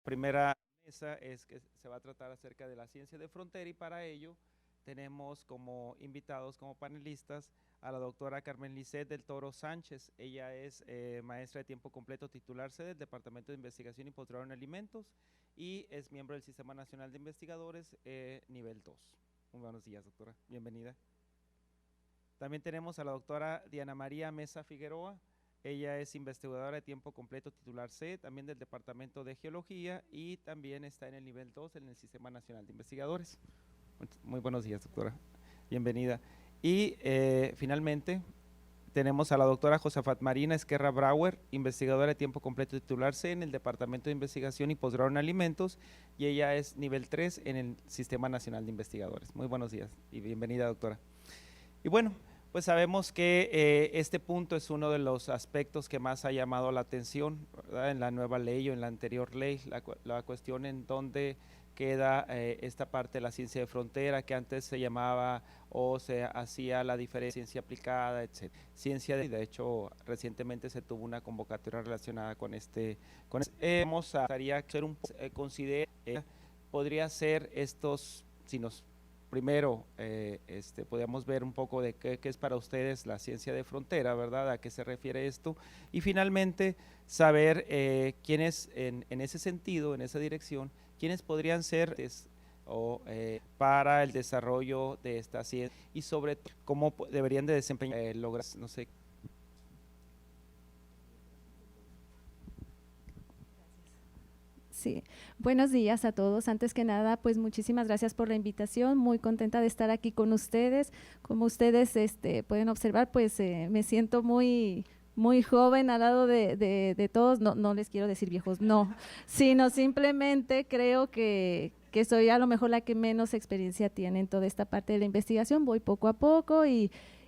Primera mesa es que se va a tratar acerca de la ciencia de frontera y para ello tenemos como invitados, como panelistas, a la doctora Carmen Lisset del Toro Sánchez. Ella es maestra de tiempo completo titular C del Departamento de Investigación y Posgrado en Alimentos y es miembro del Sistema Nacional de Investigadores nivel 2. Muy buenos días, doctora. Bienvenida. También tenemos a la doctora Diana María Mesa Figueroa. Ella es investigadora de tiempo completo titular C, también del Departamento de Geología y también está en el nivel 2 en el Sistema Nacional de Investigadores. Muy buenos días, doctora. Bienvenida. Y finalmente tenemos a la doctora Josafat Marina Esquerra Brauer, investigadora de tiempo completo titular C en el Departamento de Investigación y Posgrado en Alimentos y ella es nivel 3 en el Sistema Nacional de Investigadores. Muy buenos días y bienvenida, doctora. Y bueno, pues sabemos que este punto es uno de los aspectos que más ha llamado la atención, ¿verdad? En la nueva ley o en la anterior ley, la cuestión en donde queda esta parte de la ciencia de frontera que antes se llamaba o se hacía la diferencia ciencia aplicada, etc. De hecho, recientemente se tuvo una convocatoria relacionada con vamos a hacer un considera podría ser estos, si nos primero, podríamos ver un poco de qué es para ustedes la ciencia de frontera, ¿verdad? ¿A qué se refiere esto? Y finalmente, saber quiénes, en ese sentido, en esa dirección, quiénes podrían ser para el desarrollo de esta ciencia y sobre todo, cómo deberían de desempeñar, lograr, no sé. Sí, buenos días a todos. Antes que nada, pues muchísimas gracias por la invitación. Muy contenta de estar aquí con ustedes. Como ustedes pueden observar, pues me siento muy joven al lado de todos. No les quiero decir viejos, no, sino simplemente creo que soy a lo mejor la que menos experiencia tiene en toda esta parte de la investigación. Voy poco a poco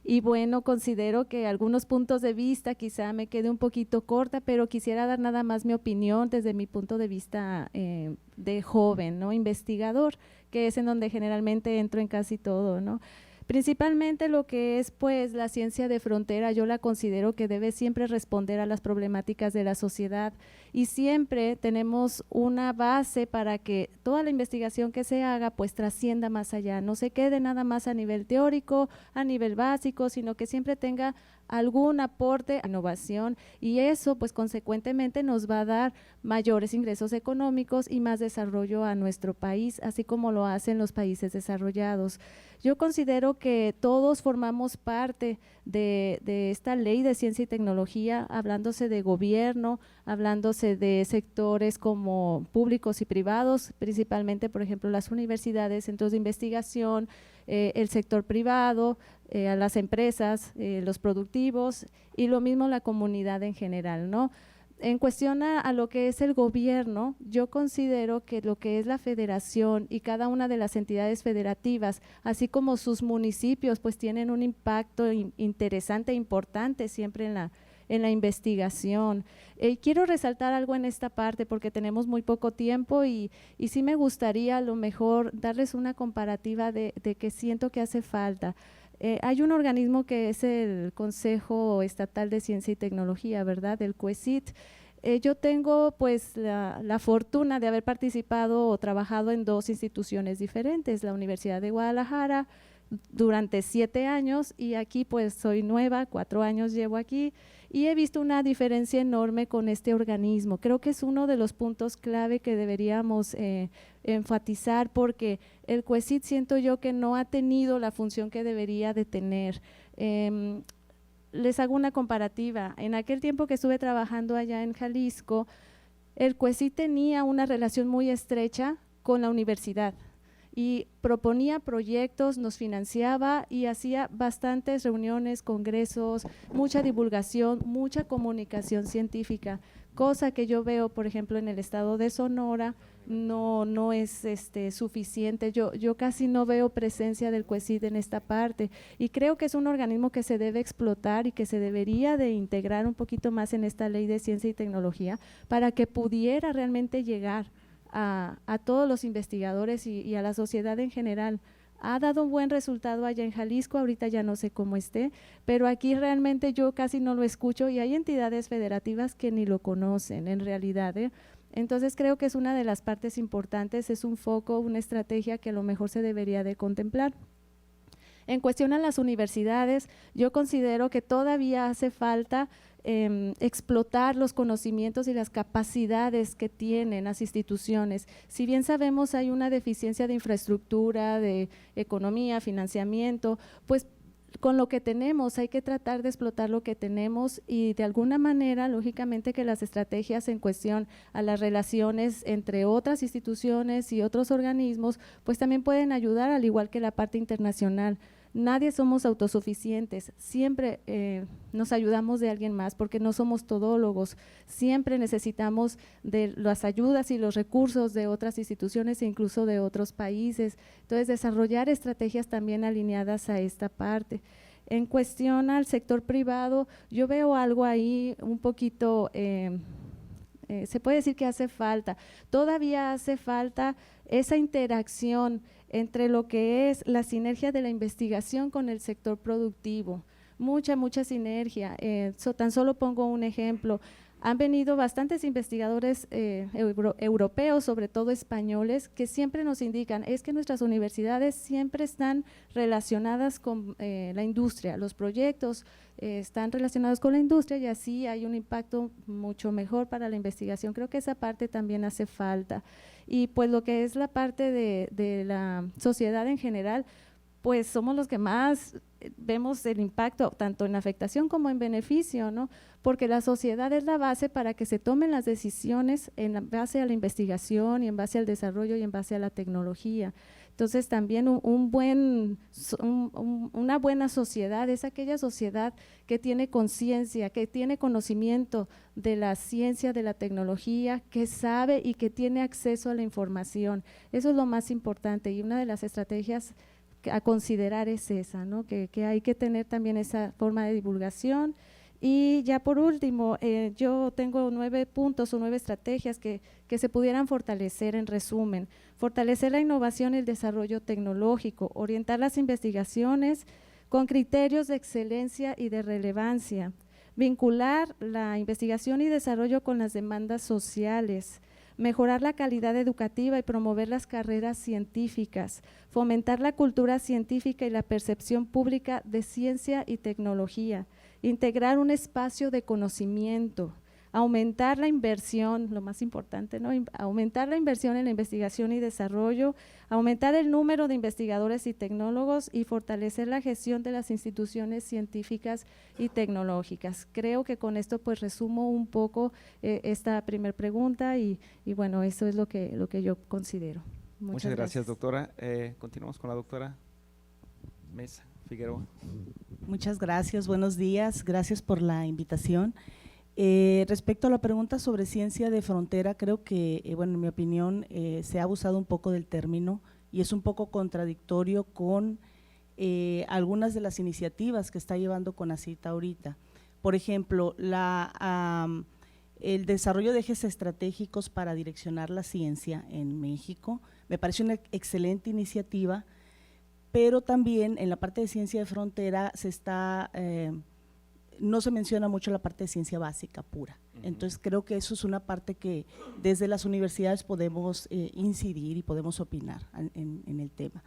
y bueno, considero que algunos puntos de vista quizá me quede un poquito corta, pero quisiera dar nada más mi opinión desde mi punto de vista de joven, ¿no? Investigador, que es en donde generalmente entro en casi todo, ¿no? Principalmente lo que es pues la ciencia de frontera, yo la considero que debe siempre responder a las problemáticas de la sociedad y siempre tenemos una base para que toda la investigación que se haga pues trascienda más allá, no se quede nada más a nivel teórico, a nivel básico, sino que siempre tenga algún aporte a innovación y eso pues consecuentemente nos va a dar mayores ingresos económicos y más desarrollo a nuestro país, así como lo hacen los países desarrollados. Yo considero que todos formamos parte de esta ley de ciencia y tecnología, hablándose de gobierno, hablándose de sectores como públicos y privados, principalmente por ejemplo las universidades, centros de investigación, el sector privado, a las empresas, los productivos y lo mismo la comunidad en general, ¿no? En cuestión a lo que es el gobierno, yo considero que lo que es la federación y cada una de las entidades federativas, así como sus municipios, pues tienen un impacto interesante e importante siempre en la investigación. Quiero resaltar algo en esta parte porque tenemos muy poco tiempo y sí me gustaría a lo mejor darles una comparativa de que siento que hace falta. Hay un organismo que es el Consejo Estatal de Ciencia y Tecnología, ¿verdad? El COECIT. Yo tengo pues la fortuna de haber participado o trabajado en dos instituciones diferentes, la Universidad de Guadalajara durante 7 años y aquí pues soy nueva, 4 años llevo aquí y he visto una diferencia enorme con este organismo. Creo que es uno de los puntos clave que deberíamos enfatizar porque el COECIT siento yo que no ha tenido la función que debería de tener. Les hago una comparativa. En aquel tiempo que estuve trabajando allá en Jalisco, el COECIT tenía una relación muy estrecha con la universidad y proponía proyectos, nos financiaba y hacía bastantes reuniones, congresos, mucha divulgación, mucha comunicación científica, cosa que yo veo, por ejemplo, en el estado de Sonora, no es suficiente. Yo casi no veo presencia del COECIT en esta parte y creo que es un organismo que se debe explotar y que se debería de integrar un poquito más en esta ley de ciencia y tecnología para que pudiera realmente llegar a todos los investigadores y a la sociedad en general. Ha dado un buen resultado allá en Jalisco, ahorita ya no sé cómo esté, pero aquí realmente yo casi no lo escucho y hay entidades federativas que ni lo conocen en realidad, Entonces creo que es una de las partes importantes, es un foco, una estrategia que a lo mejor se debería de contemplar. En cuestión a las universidades, yo considero que todavía hace falta explotar los conocimientos y las capacidades que tienen las instituciones. Si bien sabemos hay una deficiencia de infraestructura, de economía, financiamiento, pues con lo que tenemos hay que tratar de explotar lo que tenemos y de alguna manera, lógicamente que las estrategias en cuestión a las relaciones entre otras instituciones y otros organismos, pues también pueden ayudar, al igual que la parte internacional. Nadie somos autosuficientes, siempre nos ayudamos de alguien más porque no somos todólogos, siempre necesitamos de las ayudas y los recursos de otras instituciones e incluso de otros países. Entonces, desarrollar estrategias también alineadas a esta parte. En cuestión al sector privado, yo veo algo ahí un poquito… se puede decir que hace falta, todavía hace falta esa interacción entre lo que es la sinergia de la investigación con el sector productivo, mucha sinergia. Tan solo pongo un ejemplo, han venido bastantes investigadores europeos, sobre todo españoles, que siempre nos indican, es que nuestras universidades siempre están relacionadas con la industria, los proyectos están relacionados con la industria y así hay un impacto mucho mejor para la investigación. Creo que esa parte también hace falta. Y pues lo que es la parte de la sociedad en general, pues somos los que más vemos el impacto tanto en afectación como en beneficio, ¿no? Porque la sociedad es la base para que se tomen las decisiones en base a la investigación y en base al desarrollo y en base a la tecnología. Entonces también una buena sociedad es aquella sociedad que tiene conciencia, que tiene conocimiento de la ciencia, de la tecnología, que sabe y que tiene acceso a la información. Eso es lo más importante y una de las estrategias a considerar es esa, ¿no? Que hay que tener también esa forma de divulgación. Y ya por último, yo tengo 9 puntos o 9 estrategias que se pudieran fortalecer en resumen. Fortalecer la innovación y el desarrollo tecnológico, orientar las investigaciones con criterios de excelencia y de relevancia, vincular la investigación y desarrollo con las demandas sociales, mejorar la calidad educativa y promover las carreras científicas, fomentar la cultura científica y la percepción pública de ciencia y tecnología, integrar un espacio de conocimiento, aumentar la inversión, lo más importante, ¿no? Aumentar la inversión en la investigación y desarrollo, aumentar el número de investigadores y tecnólogos y fortalecer la gestión de las instituciones científicas y tecnológicas. Creo que con esto pues resumo un poco esta primera pregunta y bueno, eso es lo que yo considero. Muchas gracias, doctora. Continuamos con la doctora Mesa Figueroa. Muchas gracias, buenos días, gracias por la invitación. Respecto a la pregunta sobre ciencia de frontera, creo que, bueno, en mi opinión, se ha abusado un poco del término y es un poco contradictorio con algunas de las iniciativas que está llevando CONACYT ahorita. Por ejemplo, el desarrollo de ejes estratégicos para direccionar la ciencia en México, me parece una excelente iniciativa, pero también en la parte de ciencia de frontera no se menciona mucho la parte de ciencia básica pura. Entonces creo que eso es una parte que desde las universidades podemos incidir y podemos opinar en el tema.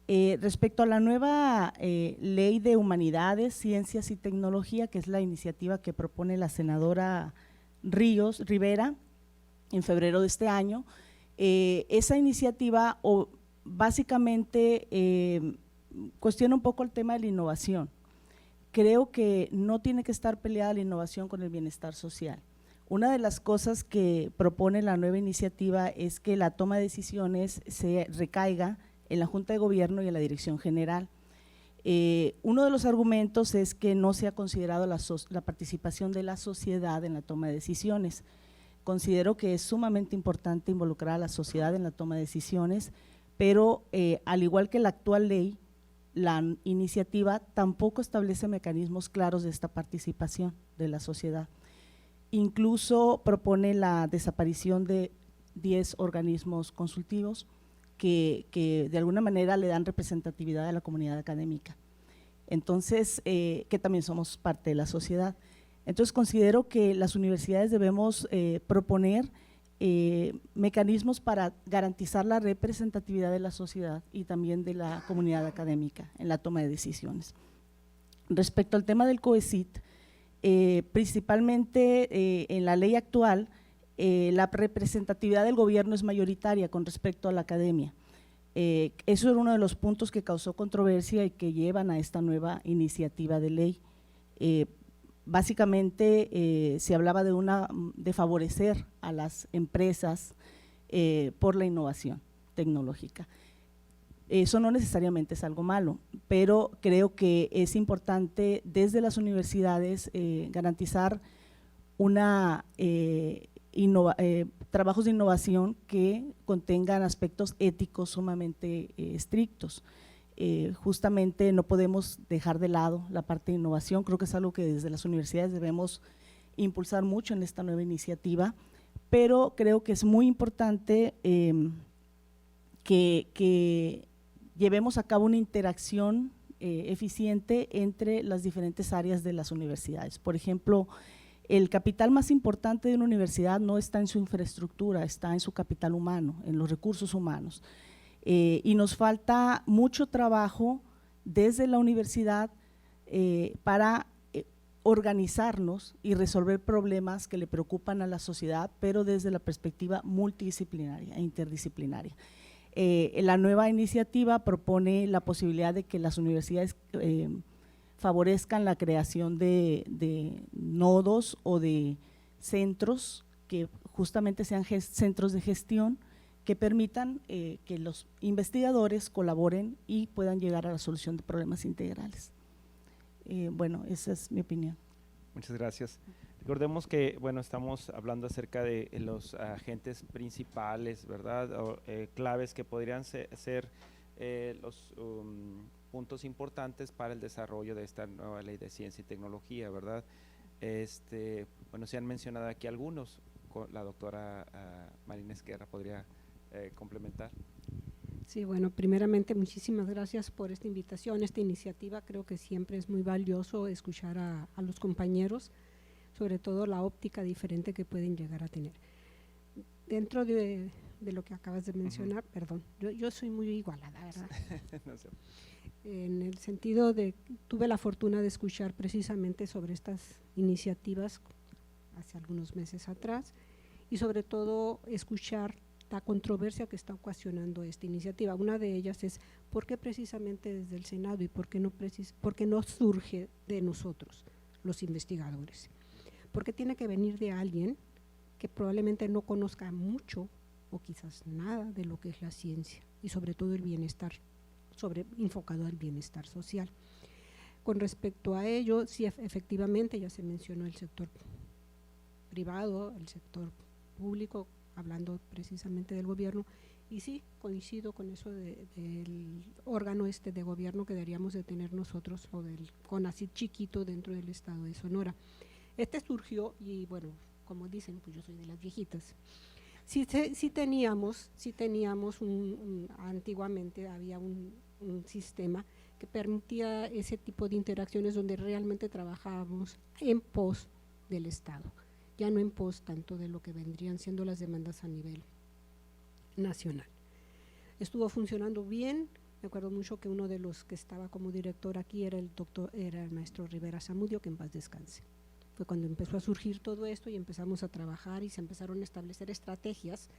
Respecto a la nueva Ley de Humanidades, Ciencias y Tecnología, que es la iniciativa que propone la senadora Rivera en febrero de este año, esa iniciativa básicamente cuestiona un poco el tema de la innovación. Creo que no tiene que estar peleada la innovación con el bienestar social. Una de las cosas que propone la nueva iniciativa es que la toma de decisiones se recaiga en la Junta de Gobierno y en la Dirección General. Uno de los argumentos es que no se ha considerado la participación de la sociedad en la toma de decisiones. Considero que es sumamente importante involucrar a la sociedad en la toma de decisiones, pero al igual que la actual ley, la iniciativa tampoco establece mecanismos claros de esta participación de la sociedad. Incluso propone la desaparición de 10 organismos consultivos que de alguna manera le dan representatividad a la comunidad académica. Entonces, que también somos parte de la sociedad. Entonces, considero que las universidades debemos proponer mecanismos para garantizar la representatividad de la sociedad y también de la comunidad académica en la toma de decisiones. Respecto al tema del COECIT, principalmente en la ley actual, la representatividad del gobierno es mayoritaria con respecto a la academia. Eso era uno de los puntos que causó controversia y que llevan a esta nueva iniciativa de ley. Básicamente se hablaba de favorecer a las empresas por la innovación tecnológica. Eso no necesariamente es algo malo, pero creo que es importante desde las universidades garantizar trabajos de innovación que contengan aspectos éticos sumamente estrictos. Justamente no podemos dejar de lado la parte de innovación, creo que es algo que desde las universidades debemos impulsar mucho en esta nueva iniciativa, pero creo que es muy importante que llevemos a cabo una interacción eficiente entre las diferentes áreas de las universidades. Por ejemplo, el capital más importante de una universidad no está en su infraestructura, está en su capital humano, en los recursos humanos. Y nos falta mucho trabajo desde la universidad para organizarnos y resolver problemas que le preocupan a la sociedad, pero desde la perspectiva multidisciplinaria e interdisciplinaria. La nueva iniciativa propone la posibilidad de que las universidades favorezcan la creación de nodos o de centros que justamente sean centros de gestión que permitan que los investigadores colaboren y puedan llegar a la solución de problemas integrales. Bueno, esa es mi opinión. Muchas gracias. Recordemos que, bueno, estamos hablando acerca de los agentes principales, ¿verdad? O, claves que podrían ser los puntos importantes para el desarrollo de esta nueva ley de ciencia y tecnología, ¿verdad? Bueno, se han mencionado aquí algunos, la doctora Marina Esquerra podría complementar. Sí, bueno, primeramente muchísimas gracias por esta invitación, esta iniciativa. Creo que siempre es muy valioso escuchar a los compañeros, sobre todo la óptica diferente que pueden llegar a tener. Dentro de lo que acabas de mencionar, perdón, yo soy muy igualada, ¿verdad? No sé. En el sentido de, tuve la fortuna de escuchar precisamente sobre estas iniciativas hace algunos meses atrás y sobre todo escuchar la controversia que está ocasionando esta iniciativa. Una de ellas es por qué precisamente desde el Senado y por qué no surge de nosotros, los investigadores. Porque tiene que venir de alguien que probablemente no conozca mucho o quizás nada de lo que es la ciencia y sobre todo el bienestar, enfocado al bienestar social. Con respecto a ello, sí, efectivamente ya se mencionó el sector privado, el sector público, hablando precisamente del gobierno, y sí, coincido con eso del órgano de gobierno que deberíamos de tener nosotros, o del CONACYT chiquito dentro del estado de Sonora. Surgió, y bueno, como dicen, pues yo soy de las viejitas, sí teníamos antiguamente había un sistema que permitía ese tipo de interacciones donde realmente trabajábamos en pos del Estado, ya no en pos tanto de lo que vendrían siendo las demandas a nivel nacional. Estuvo funcionando bien. Me acuerdo mucho que uno de los que estaba como director aquí era el maestro Rivera Zamudio, que en paz descanse. Fue cuando empezó a surgir todo esto y empezamos a trabajar y se empezaron a establecer estrategias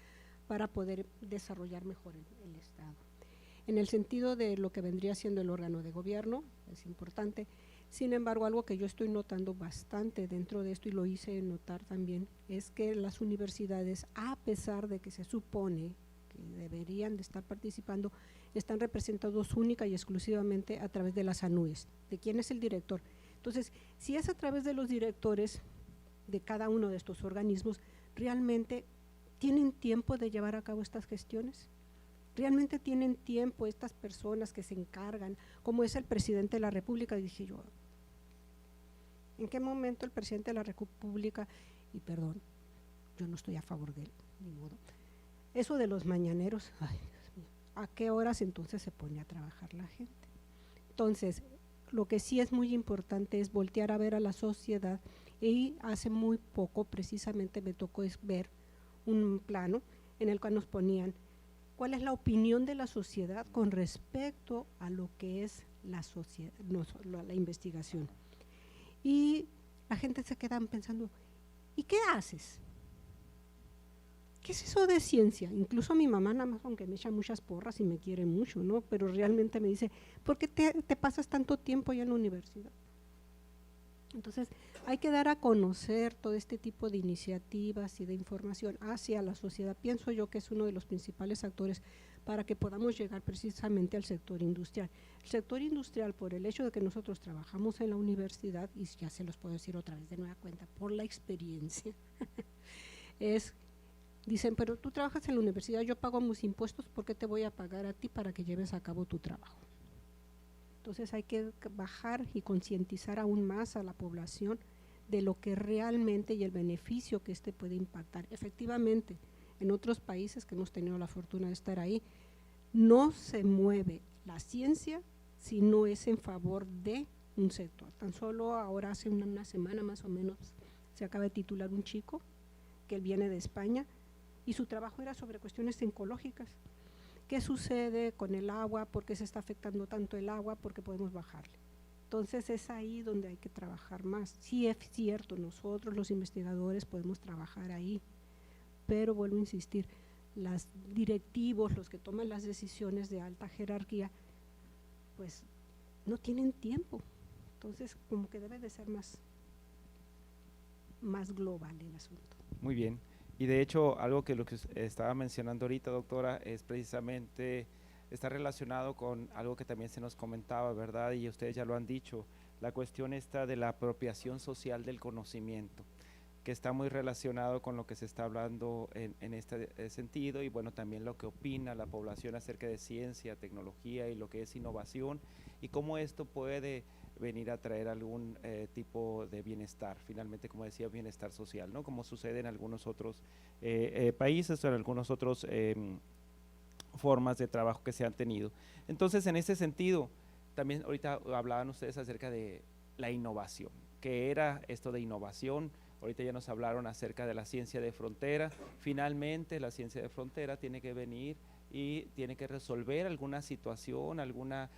para poder desarrollar mejor el Estado. En el sentido de lo que vendría siendo el órgano de gobierno, es importante. Sin embargo, algo que yo estoy notando bastante dentro de esto y lo hice notar también, es que las universidades, a pesar de que se supone que deberían de estar participando, están representados única y exclusivamente a través de las ANUES. ¿De quién es el director? Entonces, si es a través de los directores de cada uno de estos organismos, ¿realmente tienen tiempo de llevar a cabo estas gestiones? ¿Realmente tienen tiempo estas personas que se encargan, como es el presidente de la República? Y dije yo, ¿en qué momento el presidente de la República, y perdón, yo no estoy a favor de él, ni modo, eso de los mañaneros, ay Dios mío, ¿a qué horas entonces se pone a trabajar la gente? Entonces, lo que sí es muy importante es voltear a ver a la sociedad, y hace muy poco precisamente me tocó ver un plano en el cual nos ponían cuál es la opinión de la sociedad con respecto a lo que es la sociedad, la investigación. Y la gente se queda pensando, ¿y qué haces? ¿Qué es eso de ciencia? Incluso mi mamá, nada más, aunque me echa muchas porras y me quiere mucho, ¿no? Pero realmente me dice, ¿por qué te pasas tanto tiempo allá en la universidad? Entonces, hay que dar a conocer todo este tipo de iniciativas y de información hacia la sociedad. Pienso yo que es uno de los principales actores para que podamos llegar precisamente al sector industrial. El sector industrial, por el hecho de que nosotros trabajamos en la universidad, y ya se los puedo decir otra vez de nueva cuenta, por la experiencia, dicen, pero tú trabajas en la universidad, yo pago mis impuestos, ¿por qué te voy a pagar a ti para que lleves a cabo tu trabajo? Entonces hay que bajar y concientizar aún más a la población de lo que realmente y el beneficio que puede impactar. Efectivamente, en otros países que hemos tenido la fortuna de estar ahí, no se mueve la ciencia si no es en favor de un sector. Tan solo ahora hace una semana más o menos se acaba de titular un chico que él viene de España y su trabajo era sobre cuestiones ecológicas. ¿Qué sucede con el agua? ¿Por qué se está afectando tanto el agua? ¿Por qué podemos bajarle? Entonces es ahí donde hay que trabajar más. Sí es cierto, nosotros los investigadores podemos trabajar ahí, pero vuelvo a insistir, los directivos, los que toman las decisiones de alta jerarquía, pues no tienen tiempo. Entonces como que debe de ser más global el asunto. Muy bien. Y de hecho, algo que lo que estaba mencionando ahorita, doctora, es precisamente, está relacionado con algo que también se nos comentaba, ¿verdad? Y ustedes ya lo han dicho, la cuestión esta de la apropiación social del conocimiento, que está muy relacionado con lo que se está hablando en este sentido, y bueno, también lo que opina la población acerca de ciencia, tecnología y lo que es innovación, y cómo esto puede venir a traer algún tipo de bienestar, finalmente, como decía, bienestar social, ¿no? Como sucede en algunos otros países o en algunos otros formas de trabajo que se han tenido. Entonces, en ese sentido, también ahorita hablaban ustedes acerca de la innovación. ¿Qué era esto de innovación? Ahorita ya nos hablaron acerca de la ciencia de frontera. Finalmente, la ciencia de frontera tiene que venir y tiene que resolver alguna situación, alguna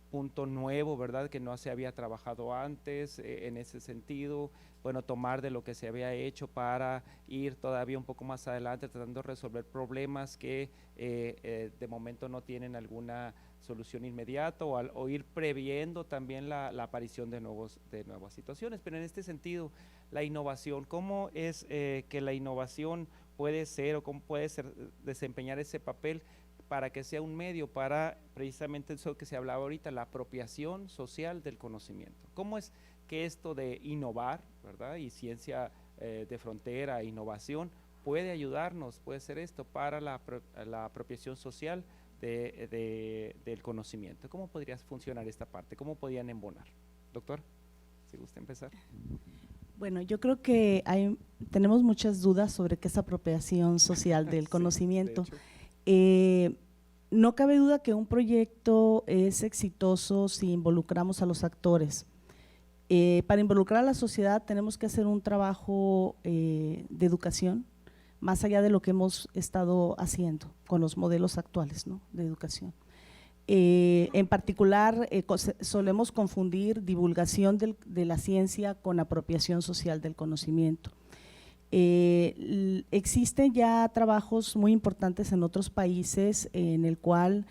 punto nuevo, ¿verdad?, que no se había trabajado antes en ese sentido, bueno, tomar de lo que se había hecho para ir todavía un poco más adelante, tratando de resolver problemas que de momento no tienen alguna solución inmediata, o ir previendo también la aparición de nuevas situaciones. Pero en este sentido, la innovación, ¿cómo es que la innovación puede ser o cómo puede desempeñar ese papel para que sea un medio para precisamente eso que se hablaba ahorita, la apropiación social del conocimiento? ¿Cómo es que esto de innovar, ¿verdad?, y ciencia de frontera, innovación, puede ayudarnos, puede ser esto para la apropiación social del conocimiento? ¿Cómo podría funcionar esta parte? ¿Cómo podrían embonar? Doctor, si gusta empezar. Bueno, yo creo que tenemos muchas dudas sobre qué es apropiación social del conocimiento. No cabe duda que un proyecto es exitoso si involucramos a los actores. Para involucrar a la sociedad tenemos que hacer un trabajo de educación, más allá de lo que hemos estado haciendo con los modelos actuales, ¿no?, de educación. En particular, solemos confundir divulgación de la ciencia con apropiación social del conocimiento. Existen ya trabajos muy importantes en otros países en el cual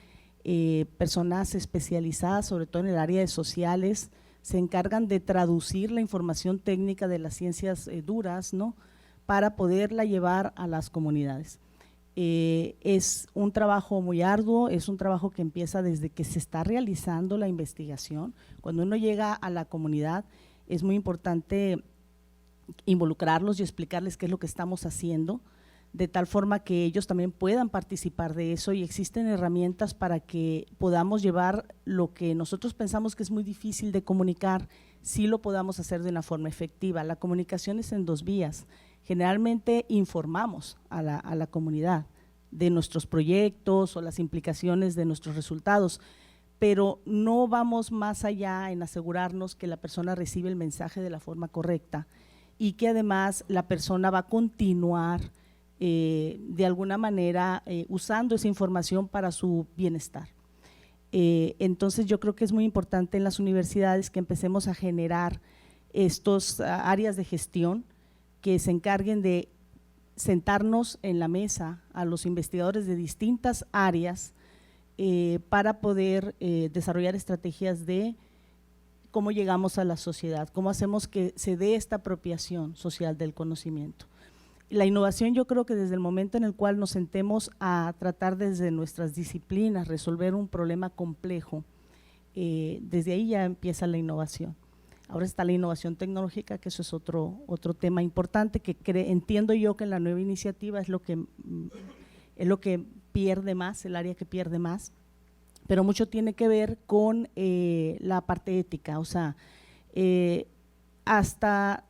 personas especializadas, sobre todo en el área de sociales, se encargan de traducir la información técnica de las ciencias duras, ¿no?, para poderla llevar a las comunidades. Es un trabajo muy arduo, es un trabajo que empieza desde que se está realizando la investigación. Cuando uno llega a la comunidad es muy importante involucrarlos y explicarles qué es lo que estamos haciendo, de tal forma que ellos también puedan participar de eso, y existen herramientas para que podamos llevar lo que nosotros pensamos que es muy difícil de comunicar, sí lo podamos hacer de una forma efectiva. La comunicación es en dos vías. Generalmente informamos a la comunidad de nuestros proyectos o las implicaciones de nuestros resultados, pero no vamos más allá en asegurarnos que la persona recibe el mensaje de la forma correcta. y que además la persona va a continuar de alguna manera usando esa información para su bienestar. Entonces yo creo que es muy importante en las universidades que empecemos a generar estos áreas de gestión que se encarguen de sentarnos en la mesa a los investigadores de distintas áreas para poder desarrollar estrategias de cómo llegamos a la sociedad, cómo hacemos que se dé esta apropiación social del conocimiento. La innovación, yo creo que desde el momento en el cual nos sentemos a tratar desde nuestras disciplinas, resolver un problema complejo, desde ahí ya empieza la innovación. Ahora está la innovación tecnológica, que eso es otro tema importante, que entiendo yo que en la nueva iniciativa es lo que pierde más, el área que pierde más, pero mucho tiene que ver con la parte ética, o sea, hasta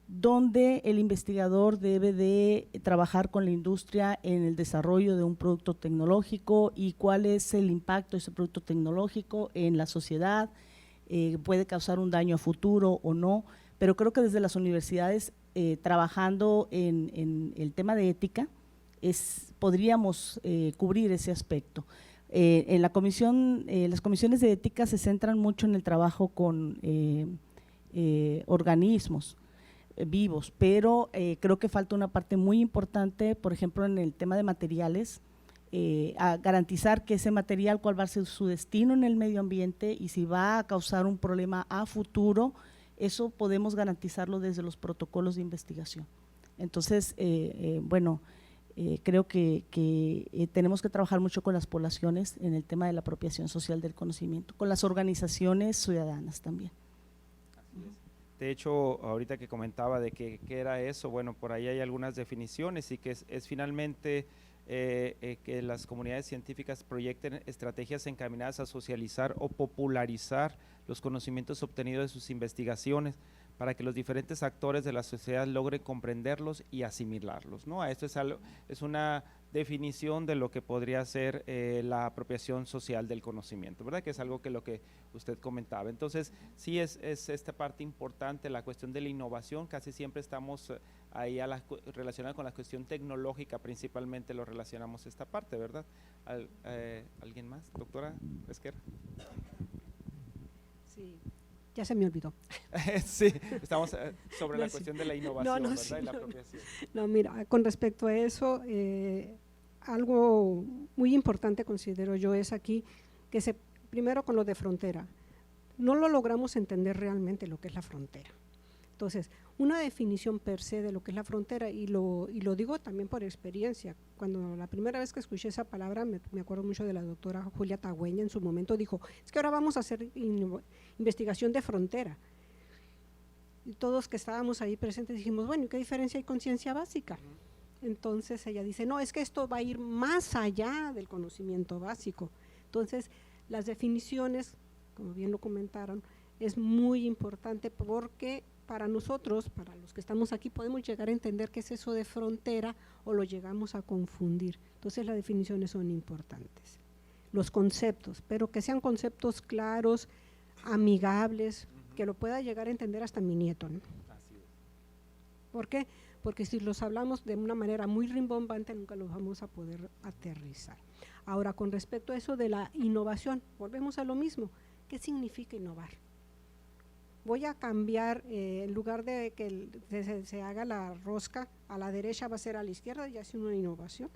dónde el investigador debe de trabajar con la industria en el desarrollo de un producto tecnológico y cuál es el impacto de ese producto tecnológico en la sociedad, puede causar un daño a futuro o no, pero creo que desde las universidades trabajando en el tema de ética podríamos cubrir ese aspecto. En la comisión, las comisiones de ética se centran mucho en el trabajo con organismos vivos, pero creo que falta una parte muy importante, por ejemplo, en el tema de materiales, a garantizar que ese material, cuál va a ser su destino en el medio ambiente y si va a causar un problema a futuro, eso podemos garantizarlo desde los protocolos de investigación. Entonces, bueno, creo que tenemos que trabajar mucho con las poblaciones en el tema de la apropiación social del conocimiento, con las organizaciones ciudadanas también. De hecho, ahorita que comentaba de qué era eso, bueno, por ahí hay algunas definiciones y que es finalmente que las comunidades científicas proyecten estrategias encaminadas a socializar o popularizar los conocimientos obtenidos de sus investigaciones para que los diferentes actores de la sociedad logren comprenderlos y asimilarlos, ¿no? Esto es una definición de lo que podría ser la apropiación social del conocimiento, ¿verdad? Que es algo que lo que usted comentaba. Entonces, sí es esta parte importante, la cuestión de la innovación, casi siempre estamos ahí relacionada con la cuestión tecnológica, principalmente lo relacionamos esta parte, ¿verdad? ¿Alguien más? Doctora Esquerra. Sí. Ya se me olvidó. Sí, estamos sobre la cuestión de la innovación, ¿verdad? Sí, y la apropiación. No, mira, con respecto a eso, algo muy importante considero yo es aquí que primero con lo de frontera, no lo logramos entender realmente lo que es la frontera. Entonces, una definición per se de lo que es la frontera, y lo digo también por experiencia, cuando la primera vez que escuché esa palabra, me acuerdo mucho de la doctora Julia Tagüeña, en su momento dijo, es que ahora vamos a hacer investigación de frontera. Y todos que estábamos ahí presentes dijimos, bueno, ¿y qué diferencia hay con ciencia básica? Entonces ella dice, no, es que esto va a ir más allá del conocimiento básico. Entonces, las definiciones, como bien lo comentaron, es muy importante porque para nosotros, para los que estamos aquí, podemos llegar a entender qué es eso de frontera o lo llegamos a confundir. Entonces, las definiciones son importantes. Los conceptos, pero que sean conceptos claros, amigables, que lo pueda llegar a entender hasta mi nieto, ¿no? Así es. ¿Por qué? Porque si los hablamos de una manera muy rimbombante, nunca los vamos a poder aterrizar. Ahora, con respecto a eso de la innovación, volvemos a lo mismo. ¿Qué significa innovar? Voy a cambiar, en lugar de que se haga la rosca a la derecha, va a ser a la izquierda, ya es una innovación.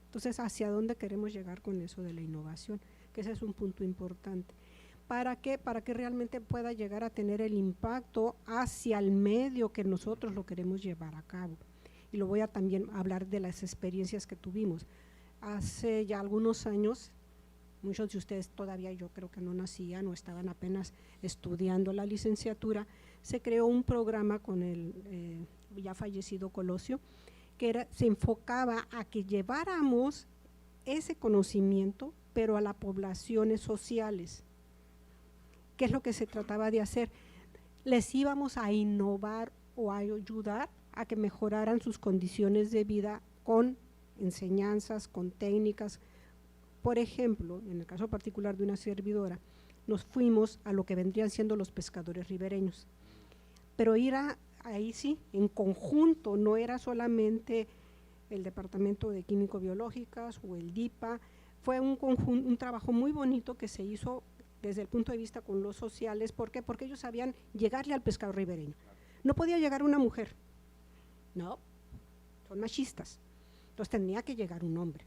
Entonces, ¿hacia dónde queremos llegar con eso de la innovación? Que ese es un punto importante. ¿Para qué? Para que realmente pueda llegar a tener el impacto hacia el medio que nosotros lo queremos llevar a cabo. Y lo voy a también hablar de las experiencias que tuvimos. Hace ya algunos años, muchos de ustedes todavía yo creo que no nacían o estaban apenas estudiando la licenciatura, se creó un programa con el ya fallecido Colosio, que se enfocaba a que lleváramos ese conocimiento, pero a las poblaciones sociales. ¿Qué es lo que se trataba de hacer? Les íbamos a innovar o a ayudar a que mejoraran sus condiciones de vida con enseñanzas, con técnicas. Por ejemplo, en el caso particular de una servidora, nos fuimos a lo que vendrían siendo los pescadores ribereños, pero ir a ahí sí, en conjunto, no era solamente el Departamento de Químico-Biológicas o el DIPA, fue un trabajo muy bonito que se hizo desde el punto de vista con los sociales. ¿Por qué? Porque ellos sabían llegarle al pescado ribereño. No podía llegar una mujer, no, son machistas, entonces tenía que llegar un hombre.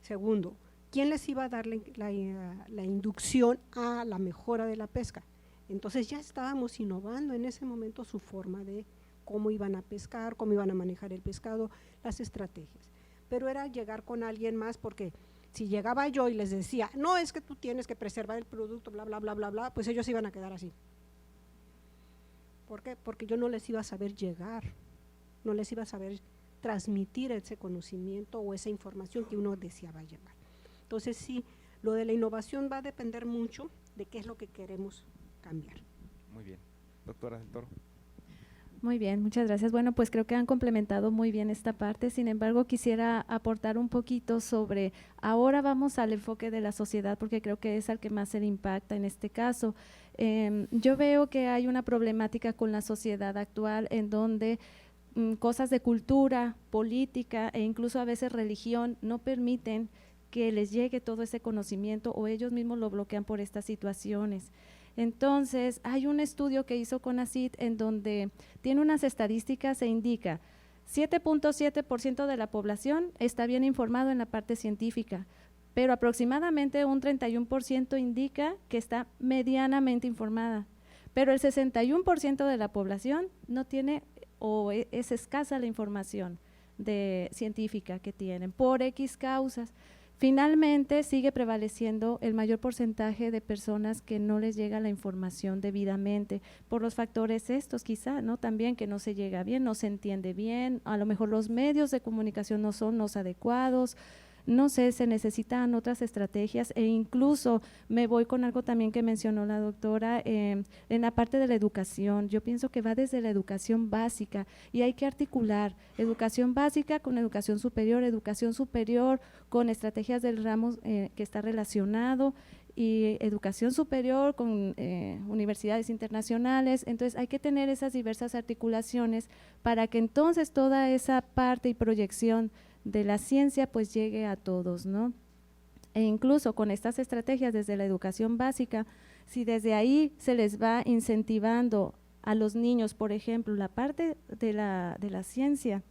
Segundo, ¿quién les iba a dar la inducción a la mejora de la pesca? Entonces ya estábamos innovando en ese momento su forma de cómo iban a pescar, cómo iban a manejar el pescado, las estrategias. Pero era llegar con alguien más, porque si llegaba yo y les decía, no, es que tú tienes que preservar el producto, bla, bla, bla, bla, bla, pues ellos iban a quedar así. ¿Por qué? Porque yo no les iba a saber llegar, no les iba a saber transmitir ese conocimiento o esa información que uno deseaba llevar. Entonces sí, lo de la innovación va a depender mucho de qué es lo que queremos cambiar. Muy bien. Doctora del Toro. Muy bien, muchas gracias. Bueno, pues creo que han complementado muy bien esta parte. Sin embargo, quisiera aportar un poquito sobre, ahora vamos al enfoque de la sociedad, porque creo que es al que más se le impacta en este caso. Yo veo que hay una problemática con la sociedad actual en donde cosas de cultura, política e incluso a veces religión no permiten que les llegue todo ese conocimiento, o ellos mismos lo bloquean por estas situaciones. Entonces, hay un estudio que hizo CONACYT en donde tiene unas estadísticas e indica 7.7% de la población está bien informado en la parte científica, pero aproximadamente un 31% indica que está medianamente informada, pero el 61% de la población no tiene o es escasa la información científica que tienen por X causas. Finalmente, sigue prevaleciendo el mayor porcentaje de personas que no les llega la información debidamente por los factores estos quizá, ¿no? También que no se llega bien, no se entiende bien, a lo mejor los medios de comunicación no son los adecuados, no sé, se necesitan otras estrategias e incluso me voy con algo también que mencionó la doctora en la parte de la educación. Yo pienso que va desde la educación básica y hay que articular educación básica con educación superior con estrategias del ramo que está relacionado y educación superior con universidades internacionales. Entonces hay que tener esas diversas articulaciones para que entonces toda esa parte y proyección de la ciencia pues llegue a todos, ¿no? E incluso con estas estrategias desde la educación básica, si desde ahí se les va incentivando a los niños, por ejemplo, la parte de la ciencia,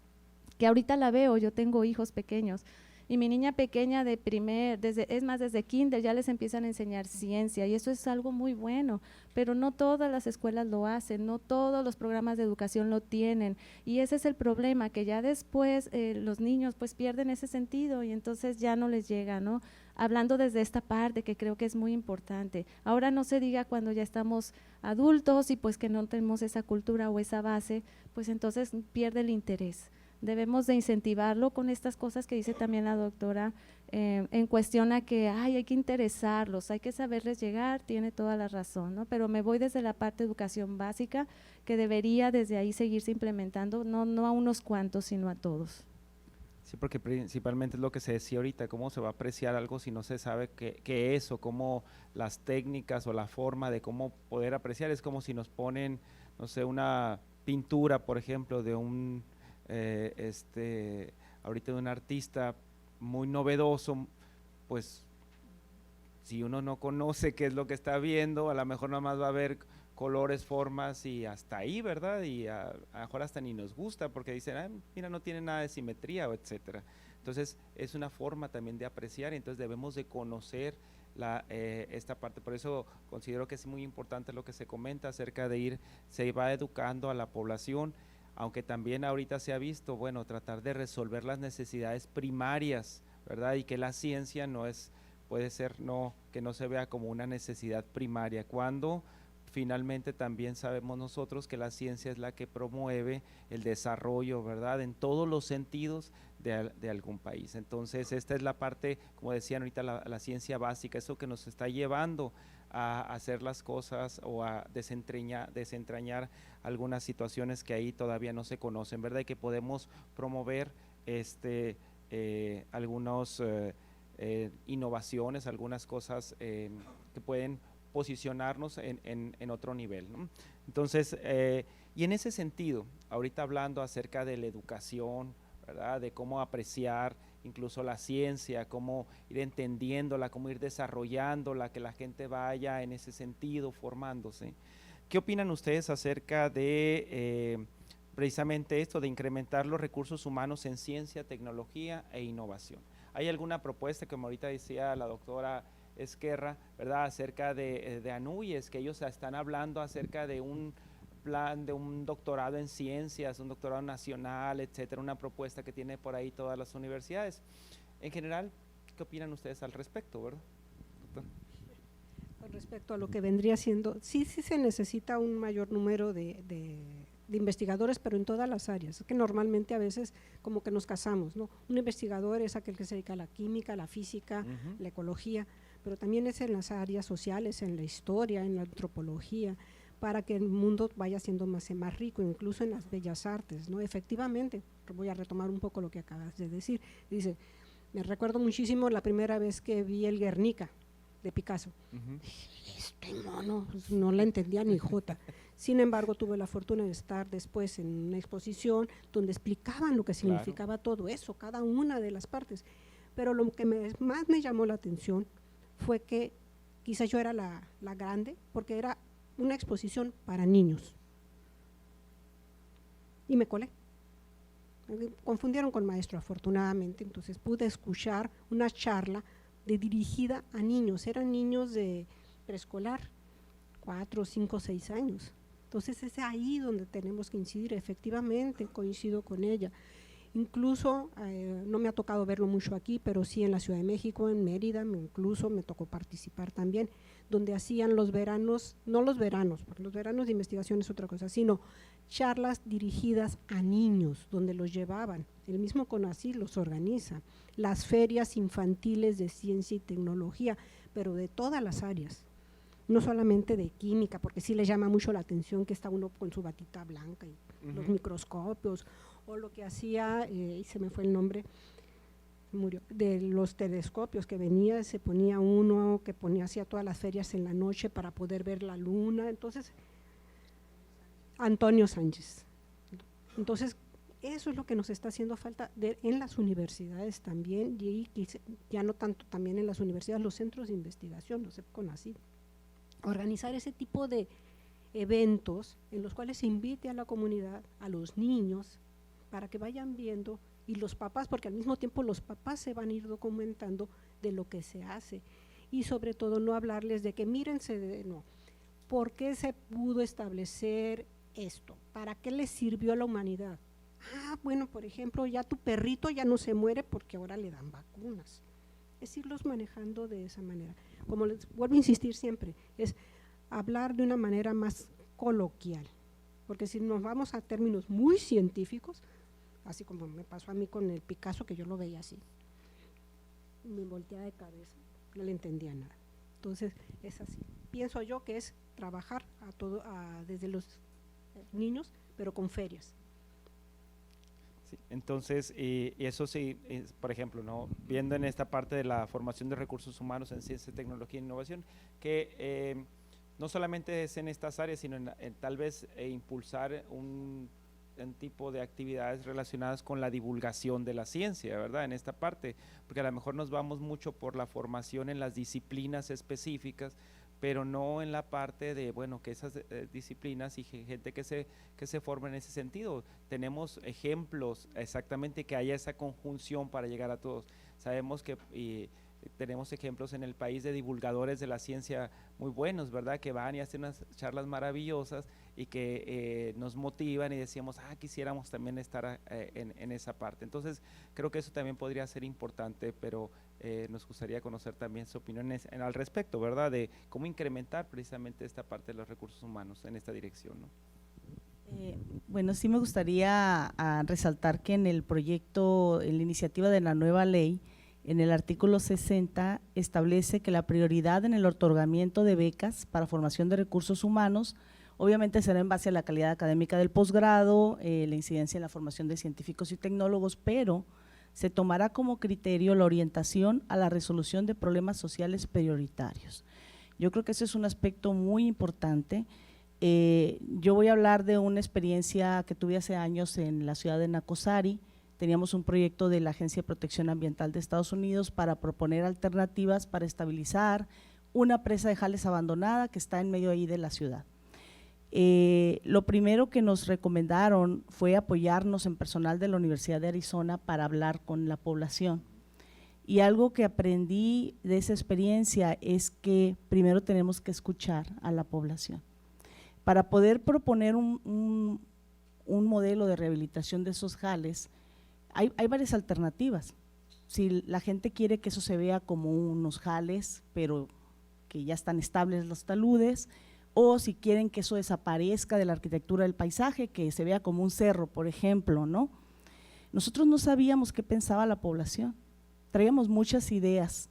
que ahorita la veo, yo tengo hijos pequeños, y mi niña pequeña desde kinder ya les empiezan a enseñar ciencia y eso es algo muy bueno, pero no todas las escuelas lo hacen, no todos los programas de educación lo tienen y ese es el problema, que ya después los niños pues pierden ese sentido y entonces ya no les llega, ¿no? Hablando desde esta parte que creo que es muy importante. Ahora no se diga cuando ya estamos adultos y pues que no tenemos esa cultura o esa base, pues entonces pierde el interés. Debemos de incentivarlo con estas cosas que dice también la doctora en cuestión a que hay que interesarlos, hay que saberles llegar, tiene toda la razón, ¿no? Pero me voy desde la parte de educación básica que debería desde ahí seguirse implementando, no a unos cuantos, sino a todos. Sí, porque principalmente es lo que se decía ahorita, cómo se va a apreciar algo si no se sabe qué es o cómo las técnicas o la forma de cómo poder apreciar, es como si nos ponen, no sé, una pintura, por ejemplo, de un… ahorita de un artista muy novedoso, pues si uno no conoce qué es lo que está viendo, a lo mejor nada más va a ver colores, formas y hasta ahí, ¿verdad? Y a lo mejor hasta ni nos gusta porque dicen, mira, no tiene nada de simetría, o etcétera. Entonces es una forma también de apreciar, entonces debemos de conocer esta parte, por eso considero que es muy importante lo que se comenta acerca de se va educando a la población, aunque también ahorita se ha visto, bueno, tratar de resolver las necesidades primarias, ¿verdad? Y que la ciencia puede ser que no se vea como una necesidad primaria, cuando finalmente también sabemos nosotros que la ciencia es la que promueve el desarrollo, ¿verdad? En todos los sentidos de algún país. Entonces, esta es la parte, como decían ahorita, la ciencia básica, eso que nos está llevando a hacer las cosas o a desentrañar algunas situaciones que ahí todavía no se conocen, ¿verdad? Y que podemos promover algunas innovaciones, algunas cosas que pueden posicionarnos en otro nivel, ¿no? Entonces, Y en ese sentido, ahorita hablando acerca de la educación, ¿verdad? De cómo apreciar incluso la ciencia, cómo ir entendiéndola, cómo ir desarrollándola, que la gente vaya en ese sentido formándose. ¿Qué opinan ustedes acerca de precisamente esto, de incrementar los recursos humanos en ciencia, tecnología e innovación? ¿Hay alguna propuesta, como ahorita decía la doctora Esquerra, ¿verdad?, acerca de ANUYES, que ellos están hablando acerca de un plan de un doctorado en ciencias, un doctorado nacional, etcétera, una propuesta que tiene por ahí todas las universidades? En general, ¿qué opinan ustedes al respecto, verdad, doctor? Con respecto a lo que vendría siendo, sí se necesita un mayor número de investigadores, pero en todas las áreas. Es que normalmente a veces como que nos casamos, ¿no? Un investigador es aquel que se dedica a la química, la física, la ecología, pero también es en las áreas sociales, en la historia, en la antropología, para que el mundo vaya siendo más rico, incluso en las bellas artes, ¿no? Efectivamente, voy a retomar un poco lo que acabas de decir. Dice, me recuerdo muchísimo la primera vez que vi el Guernica de Picasso. Este mono, pues, no la entendía ni jota. Sin embargo, tuve la fortuna de estar después en una exposición donde explicaban lo que significaba todo eso, cada una de las partes. Pero lo que más me llamó la atención fue que quizás yo era la grande, porque era una exposición para niños. Y me colé. Me confundieron con maestro, afortunadamente, entonces pude escuchar una charla dirigida a niños, eran niños de preescolar, 4, 5, 6 años. Entonces es ahí donde tenemos que incidir, efectivamente, coincido con ella. Incluso, no me ha tocado verlo mucho aquí, pero sí en la Ciudad de México, en Mérida, incluso me tocó participar también, donde hacían los veranos, no los veranos, porque los veranos de investigación es otra cosa, sino charlas dirigidas a niños, donde los llevaban, el mismo CONACYT los organiza, las ferias infantiles de ciencia y tecnología, pero de todas las áreas, no solamente de química, porque sí les llama mucho la atención que está uno con su batita blanca y los microscopios, o lo que hacía, y se me fue el nombre, murió, de los telescopios que venía, se ponía uno que hacía todas las ferias en la noche para poder ver la luna. Entonces, Antonio Sánchez. Entonces, eso es lo que nos está haciendo falta en las universidades también, y ya no tanto también en las universidades, los centros de investigación, los CONACYT, organizar ese tipo de eventos en los cuales se invite a la comunidad, a los niños, para que vayan viendo, y los papás, porque al mismo tiempo los papás se van a ir documentando de lo que se hace, y sobre todo no hablarles de que mírense, no, ¿por qué se pudo establecer esto? ¿Para qué le sirvió a la humanidad? Ah, bueno, por ejemplo, ya tu perrito ya no se muere porque ahora le dan vacunas. Es irlos manejando de esa manera. Como les vuelvo a insistir siempre, es hablar de una manera más coloquial, porque si nos vamos a términos muy científicos, así como me pasó a mí con el Picasso, que yo lo veía así, me volteaba de cabeza, no le entendía nada. Entonces es así, pienso yo que es trabajar desde los niños, pero con ferias. Sí, entonces, y eso sí, por ejemplo, ¿no?, viendo en esta parte de la formación de recursos humanos en ciencia, tecnología e innovación, que no solamente es en estas áreas, sino en tal vez impulsar un tipo de actividades relacionadas con la divulgación de la ciencia, ¿verdad?, en esta parte, porque a lo mejor nos vamos mucho por la formación en las disciplinas específicas, pero no en la parte de, bueno, que esas disciplinas y gente que se forma en ese sentido. Tenemos ejemplos exactamente que haya esa conjunción para llegar a todos. Sabemos que tenemos ejemplos en el país de divulgadores de la ciencia muy buenos, ¿verdad?, que van y hacen unas charlas maravillosas y que nos motivan y decíamos, quisiéramos también estar en esa parte. Entonces, creo que eso también podría ser importante, pero nos gustaría conocer también su opinión al respecto, ¿verdad?, de cómo incrementar precisamente esta parte de los recursos humanos en esta dirección, ¿no? Bueno, sí me gustaría resaltar que en el proyecto, en la iniciativa de la nueva ley, en el artículo 60 establece que la prioridad en el otorgamiento de becas para formación de recursos humanos obviamente será en base a la calidad académica del posgrado, la incidencia en la formación de científicos y tecnólogos, pero se tomará como criterio la orientación a la resolución de problemas sociales prioritarios. Yo creo que ese es un aspecto muy importante, Yo voy a hablar de una experiencia que tuve hace años en la ciudad de Nacosari. Teníamos un proyecto de la Agencia de Protección Ambiental de Estados Unidos para proponer alternativas para estabilizar una presa de Jales abandonada que está en medio ahí de la ciudad. Lo primero que nos recomendaron fue apoyarnos en personal de la Universidad de Arizona para hablar con la población. Y algo que aprendí de esa experiencia es que primero tenemos que escuchar a la población. Para poder proponer un modelo de rehabilitación de esos jales, hay varias alternativas. Si la gente quiere que eso se vea como unos jales, pero que ya están estables los taludes, o si quieren que eso desaparezca de la arquitectura del paisaje, que se vea como un cerro, por ejemplo, ¿no? Nosotros no sabíamos qué pensaba la población, traíamos muchas ideas.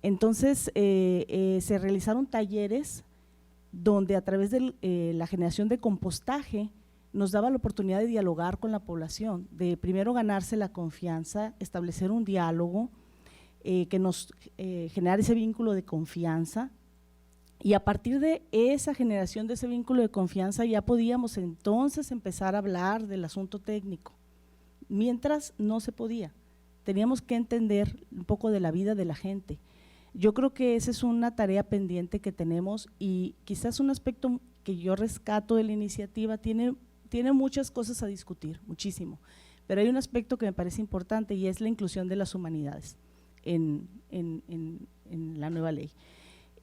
Entonces se realizaron talleres donde a través de la generación de compostaje nos daba la oportunidad de dialogar con la población, de primero ganarse la confianza, establecer un diálogo que nos generara ese vínculo de confianza, y a partir de esa generación de ese vínculo de confianza ya podíamos entonces empezar a hablar del asunto técnico. Mientras no se podía, teníamos que entender un poco de la vida de la gente. Yo creo que esa es una tarea pendiente que tenemos, y quizás un aspecto que yo rescato de la iniciativa, tiene muchas cosas a discutir, muchísimo, pero hay un aspecto que me parece importante y es la inclusión de las humanidades en la nueva ley.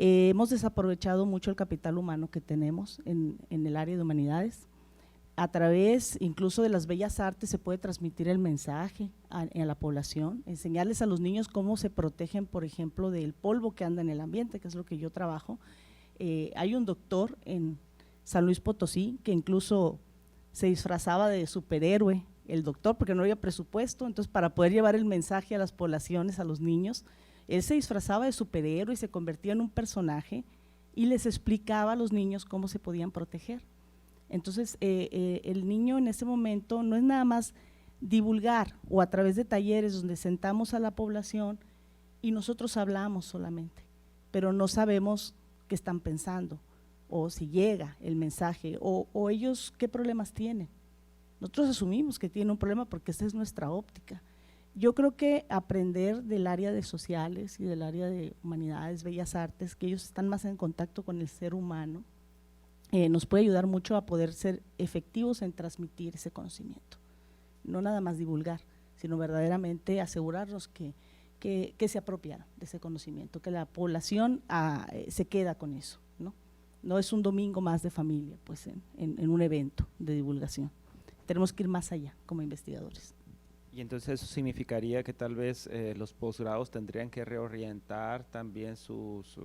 Hemos desaprovechado mucho el capital humano que tenemos en el área de humanidades. A través incluso de las bellas artes se puede transmitir el mensaje a la población, enseñarles a los niños cómo se protegen, por ejemplo, del polvo que anda en el ambiente, que es lo que yo trabajo. Hay un doctor en San Luis Potosí que incluso se disfrazaba de superhéroe, el doctor, porque no había presupuesto, entonces para poder llevar el mensaje a las poblaciones, a los niños, él se disfrazaba de superhéroe y se convertía en un personaje y les explicaba a los niños cómo se podían proteger. Entonces, el niño en ese momento no es nada más divulgar o a través de talleres donde sentamos a la población y nosotros hablamos solamente, pero no sabemos qué están pensando o si llega el mensaje o ellos qué problemas tienen. Nosotros asumimos que tienen un problema porque esa es nuestra óptica. Yo creo que aprender del área de sociales y del área de humanidades, bellas artes, que ellos están más en contacto con el ser humano, nos puede ayudar mucho a poder ser efectivos en transmitir ese conocimiento. No nada más divulgar, sino verdaderamente asegurarnos que se apropiaron de ese conocimiento, que la población se queda con eso, ¿no? No es un domingo más de familia, pues en un evento de divulgación. Tenemos que ir más allá como investigadores. Y entonces eso significaría que tal vez los posgrados tendrían que reorientar también sus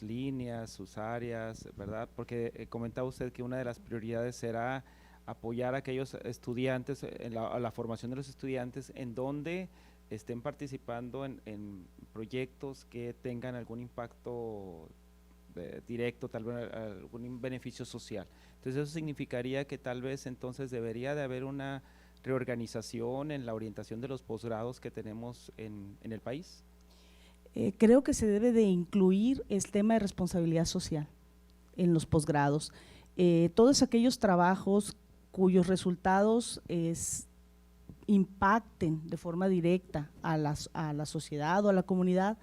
líneas, sus áreas, ¿verdad? Porque comentaba usted que una de las prioridades será apoyar a aquellos estudiantes, a la formación de los estudiantes en donde estén participando en proyectos que tengan algún impacto directo, tal vez algún beneficio social. Entonces eso significaría que tal vez entonces debería de haber una reorganización en la orientación de los posgrados que tenemos en el país. Creo que se debe de incluir el tema de responsabilidad social en los posgrados. Todos aquellos trabajos cuyos resultados impacten de forma directa a la sociedad o a la comunidad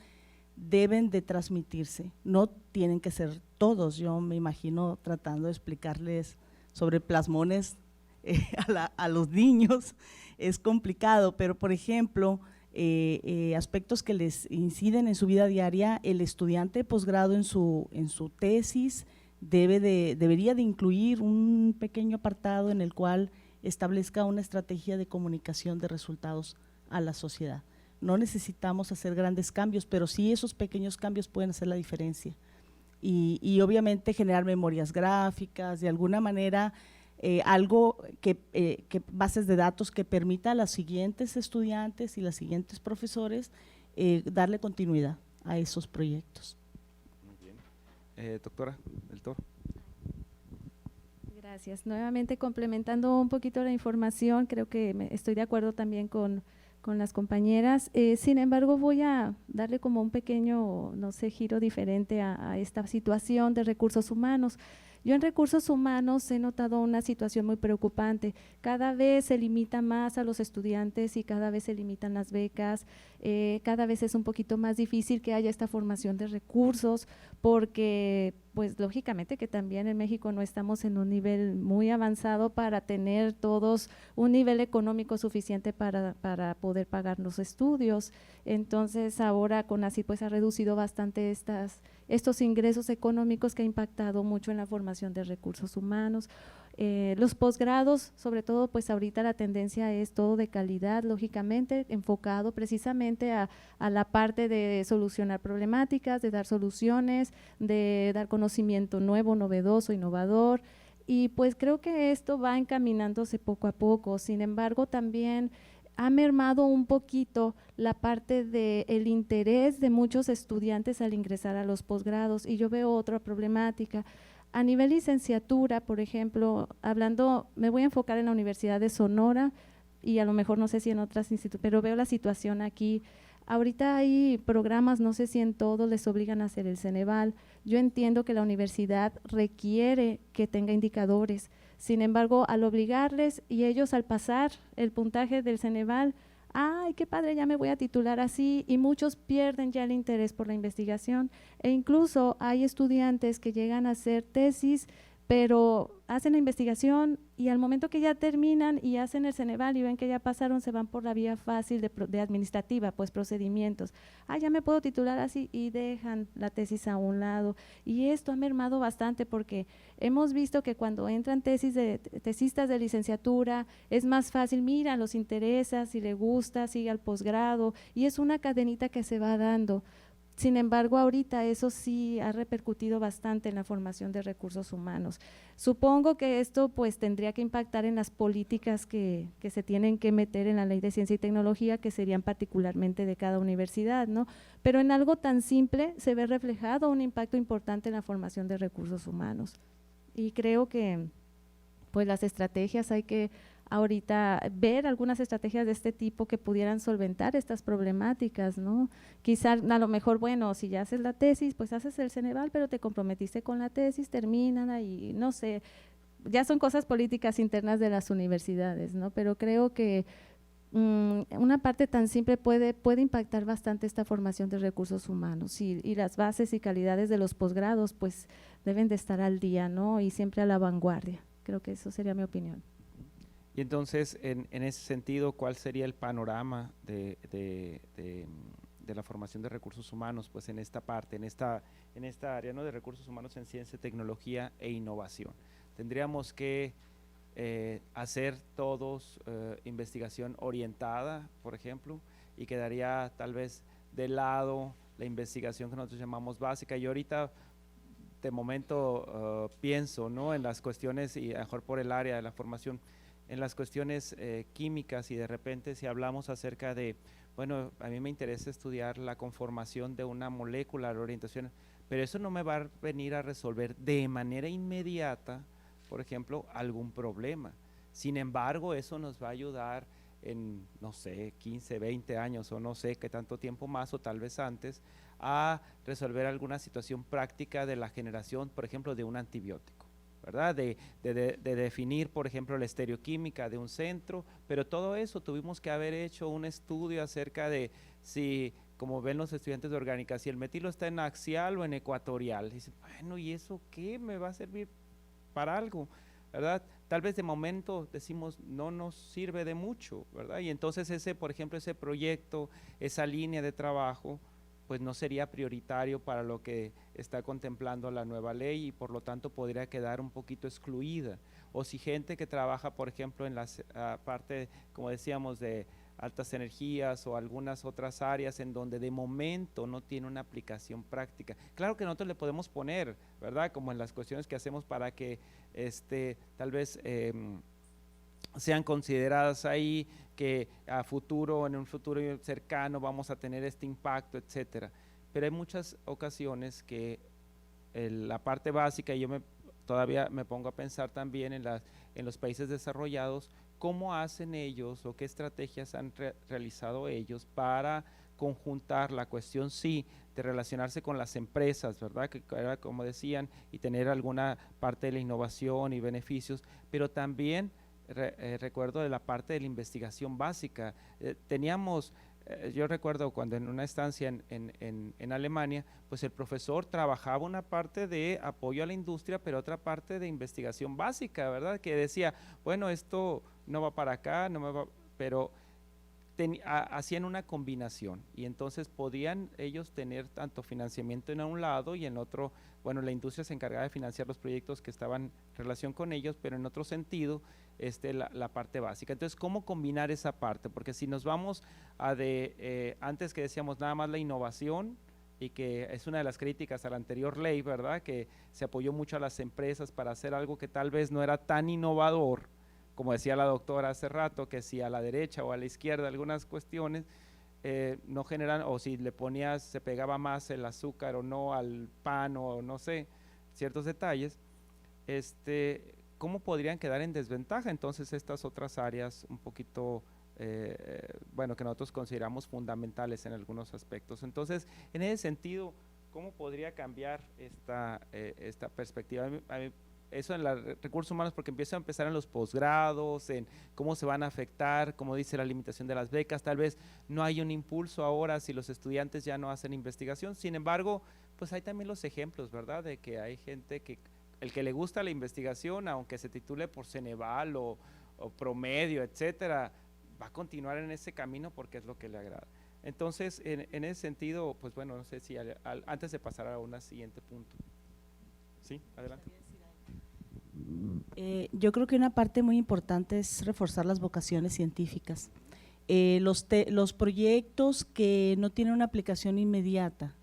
deben de transmitirse, no tienen que ser todos. Yo me imagino tratando de explicarles sobre plasmones a los niños, es complicado, pero por ejemplo, aspectos que les inciden en su vida diaria, el estudiante de posgrado en su tesis debería de incluir un pequeño apartado en el cual establezca una estrategia de comunicación de resultados a la sociedad. No necesitamos hacer grandes cambios, pero sí esos pequeños cambios pueden hacer la diferencia. Y obviamente generar memorias gráficas, de alguna manera algo bases de datos que permita a los siguientes estudiantes y los siguientes profesores darle continuidad a esos proyectos. Muy bien. Doctora del Toro. Gracias. Nuevamente complementando un poquito la información, creo que estoy de acuerdo también con con las compañeras. Sin embargo, voy a darle como un pequeño, no sé, giro diferente a esta situación de recursos humanos. Yo en recursos humanos he notado una situación muy preocupante. Cada vez se limita más a los estudiantes y cada vez se limitan las becas, cada vez es un poquito más difícil que haya esta formación de recursos, porque pues lógicamente que también en México no estamos en un nivel muy avanzado para tener todos un nivel económico suficiente para poder pagar los estudios. Entonces ahora CONACYT pues ha reducido bastante estos ingresos económicos, que ha impactado mucho en la formación de recursos humanos. Los posgrados, sobre todo, pues ahorita la tendencia es todo de calidad, lógicamente, enfocado precisamente a la parte de solucionar problemáticas, de dar soluciones, de dar conocimiento nuevo, novedoso, innovador, y pues creo que esto va encaminándose poco a poco. Sin embargo, también ha mermado un poquito la parte del interés de muchos estudiantes al ingresar a los posgrados, y yo veo otra problemática. A nivel licenciatura, por ejemplo, me voy a enfocar en la Universidad de Sonora y a lo mejor no sé si en otras instituciones, pero veo la situación aquí. Ahorita hay programas, no sé si en todos les obligan a hacer el Ceneval. Yo entiendo que la universidad requiere que tenga indicadores, sin embargo, al obligarles y ellos al pasar el puntaje del Ceneval, ¡ay, qué padre, ya me voy a titular así! Y muchos pierden ya el interés por la investigación, e incluso hay estudiantes que llegan a hacer tesis, pero hacen la investigación y al momento que ya terminan y hacen el Ceneval y ven que ya pasaron, se van por la vía fácil de administrativa, pues procedimientos. Ya me puedo titular así, y dejan la tesis a un lado. Y esto ha mermado bastante, porque hemos visto que cuando entran tesistas de licenciatura, es más fácil, mira, los interesa, si le gusta, sigue al posgrado, y es una cadenita que se va dando. Sin embargo, ahorita eso sí ha repercutido bastante en la formación de recursos humanos. Supongo que esto pues tendría que impactar en las políticas que se tienen que meter en la Ley de Ciencia y Tecnología, que serían particularmente de cada universidad, ¿no? Pero en algo tan simple se ve reflejado un impacto importante en la formación de recursos humanos. Y creo que pues las estrategias hay que ahorita ver algunas estrategias de este tipo que pudieran solventar estas problemáticas, ¿no? Quizá a lo mejor, bueno, si ya haces la tesis, pues haces el Ceneval, pero te comprometiste con la tesis, terminan ahí, no sé, ya son cosas políticas internas de las universidades, ¿no? Pero creo que una parte tan simple puede impactar bastante esta formación de recursos humanos, y las bases y calidades de los posgrados pues deben de estar al día, ¿no? Y siempre a la vanguardia. Creo que eso sería mi opinión. Y entonces, en ese sentido, ¿cuál sería el panorama de la formación de recursos humanos, pues en esta parte, en esta área, ¿no?, de recursos humanos en ciencia, tecnología e innovación? Tendríamos que hacer todos investigación orientada, por ejemplo, y quedaría tal vez de lado la investigación que nosotros llamamos básica. Y ahorita de momento pienso, ¿no?, en las cuestiones, y a lo mejor por el área de la formación, en las cuestiones químicas, y de repente si hablamos acerca de, bueno, a mí me interesa estudiar la conformación de una molécula, la orientación, pero eso no me va a venir a resolver de manera inmediata, por ejemplo, algún problema. Sin embargo, eso nos va a ayudar en, no sé, 15, 20 años o no sé qué tanto tiempo más, o tal vez antes, a resolver alguna situación práctica de la generación, por ejemplo, de un antibiótico, ¿verdad? De definir, por ejemplo, la estereoquímica de un centro, pero todo eso tuvimos que haber hecho un estudio acerca de si, como ven los estudiantes de orgánica, si el metilo está en axial o en ecuatorial. Y dicen, bueno, ¿y eso qué me va a servir para algo? ¿Verdad? Tal vez de momento decimos no nos sirve de mucho, ¿verdad? Y entonces ese, por ejemplo, ese proyecto, esa línea de trabajo, pues no sería prioritario para lo que está contemplando la nueva ley, y por lo tanto podría quedar un poquito excluida. O si gente que trabaja, por ejemplo, en la parte, como decíamos, de altas energías o algunas otras áreas en donde de momento no tiene una aplicación práctica. Claro que nosotros le podemos poner, ¿verdad?, como en las cuestiones que hacemos para que tal vez sean consideradas ahí, que a futuro, en un futuro cercano, vamos a tener este impacto, etcétera. Pero hay muchas ocasiones que la parte básica, y yo todavía me pongo a pensar también en los países desarrollados, ¿cómo hacen ellos o qué estrategias han realizado ellos para conjuntar la cuestión sí de relacionarse con las empresas, ¿verdad? Que era como decían, y tener alguna parte de la innovación y beneficios, pero también recuerdo de la parte de la investigación básica. Teníamos, yo recuerdo cuando en una estancia en Alemania, pues el profesor trabajaba una parte de apoyo a la industria, pero otra parte de investigación básica, ¿verdad? Que decía, bueno, esto no va para acá, no me va, pero hacían una combinación y entonces podían ellos tener tanto financiamiento en un lado y en otro, bueno, la industria se encargaba de financiar los proyectos que estaban en relación con ellos, pero en otro sentido, la parte básica. Entonces, ¿cómo combinar esa parte? Porque si nos vamos a antes que decíamos nada más la innovación, y que es una de las críticas a la anterior ley, ¿verdad? Que se apoyó mucho a las empresas para hacer algo que tal vez no era tan innovador, como decía la doctora hace rato, que si a la derecha o a la izquierda algunas cuestiones no generan, o si le ponías, se pegaba más el azúcar o no al pan o no sé, ciertos detalles, ¿cómo podrían quedar en desventaja entonces estas otras áreas un poquito, bueno, que nosotros consideramos fundamentales en algunos aspectos? Entonces, en ese sentido, ¿cómo podría cambiar esta perspectiva? A mí, eso en los recursos humanos, porque empieza a empezar en los posgrados, en cómo se van a afectar, como dice la limitación de las becas, tal vez no hay un impulso ahora si los estudiantes ya no hacen investigación, sin embargo, pues hay también los ejemplos, ¿verdad?, de que hay gente que, el que le gusta la investigación, aunque se titule por Ceneval o promedio, etcétera, va a continuar en ese camino porque es lo que le agrada. Entonces, en ese sentido, pues bueno, no sé si antes de pasar a un siguiente punto. Sí, adelante. Yo creo que una parte muy importante es reforzar las vocaciones científicas. Los proyectos que no tienen una aplicación inmediata,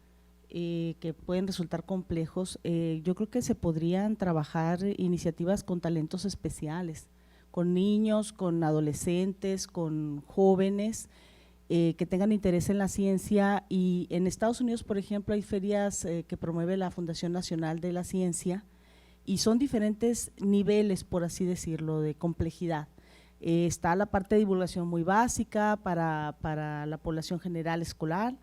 que pueden resultar complejos, yo creo que se podrían trabajar iniciativas con talentos especiales, con niños, con adolescentes, con jóvenes que tengan interés en la ciencia. Y en Estados Unidos, por ejemplo, hay ferias que promueve la Fundación Nacional de la Ciencia, y son diferentes niveles, por así decirlo, de complejidad. Está la parte de divulgación muy básica para la población general escolar,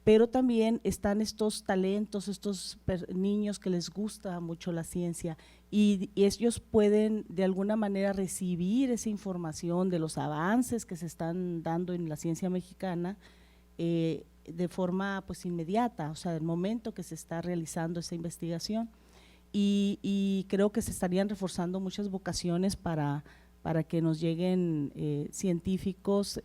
pero también están estos talentos, estos niños que les gusta mucho la ciencia, y ellos pueden de alguna manera recibir esa información de los avances que se están dando en la ciencia mexicana de forma pues inmediata, o sea, del momento que se está realizando esa investigación. Y creo que se estarían reforzando muchas vocaciones para que nos lleguen científicos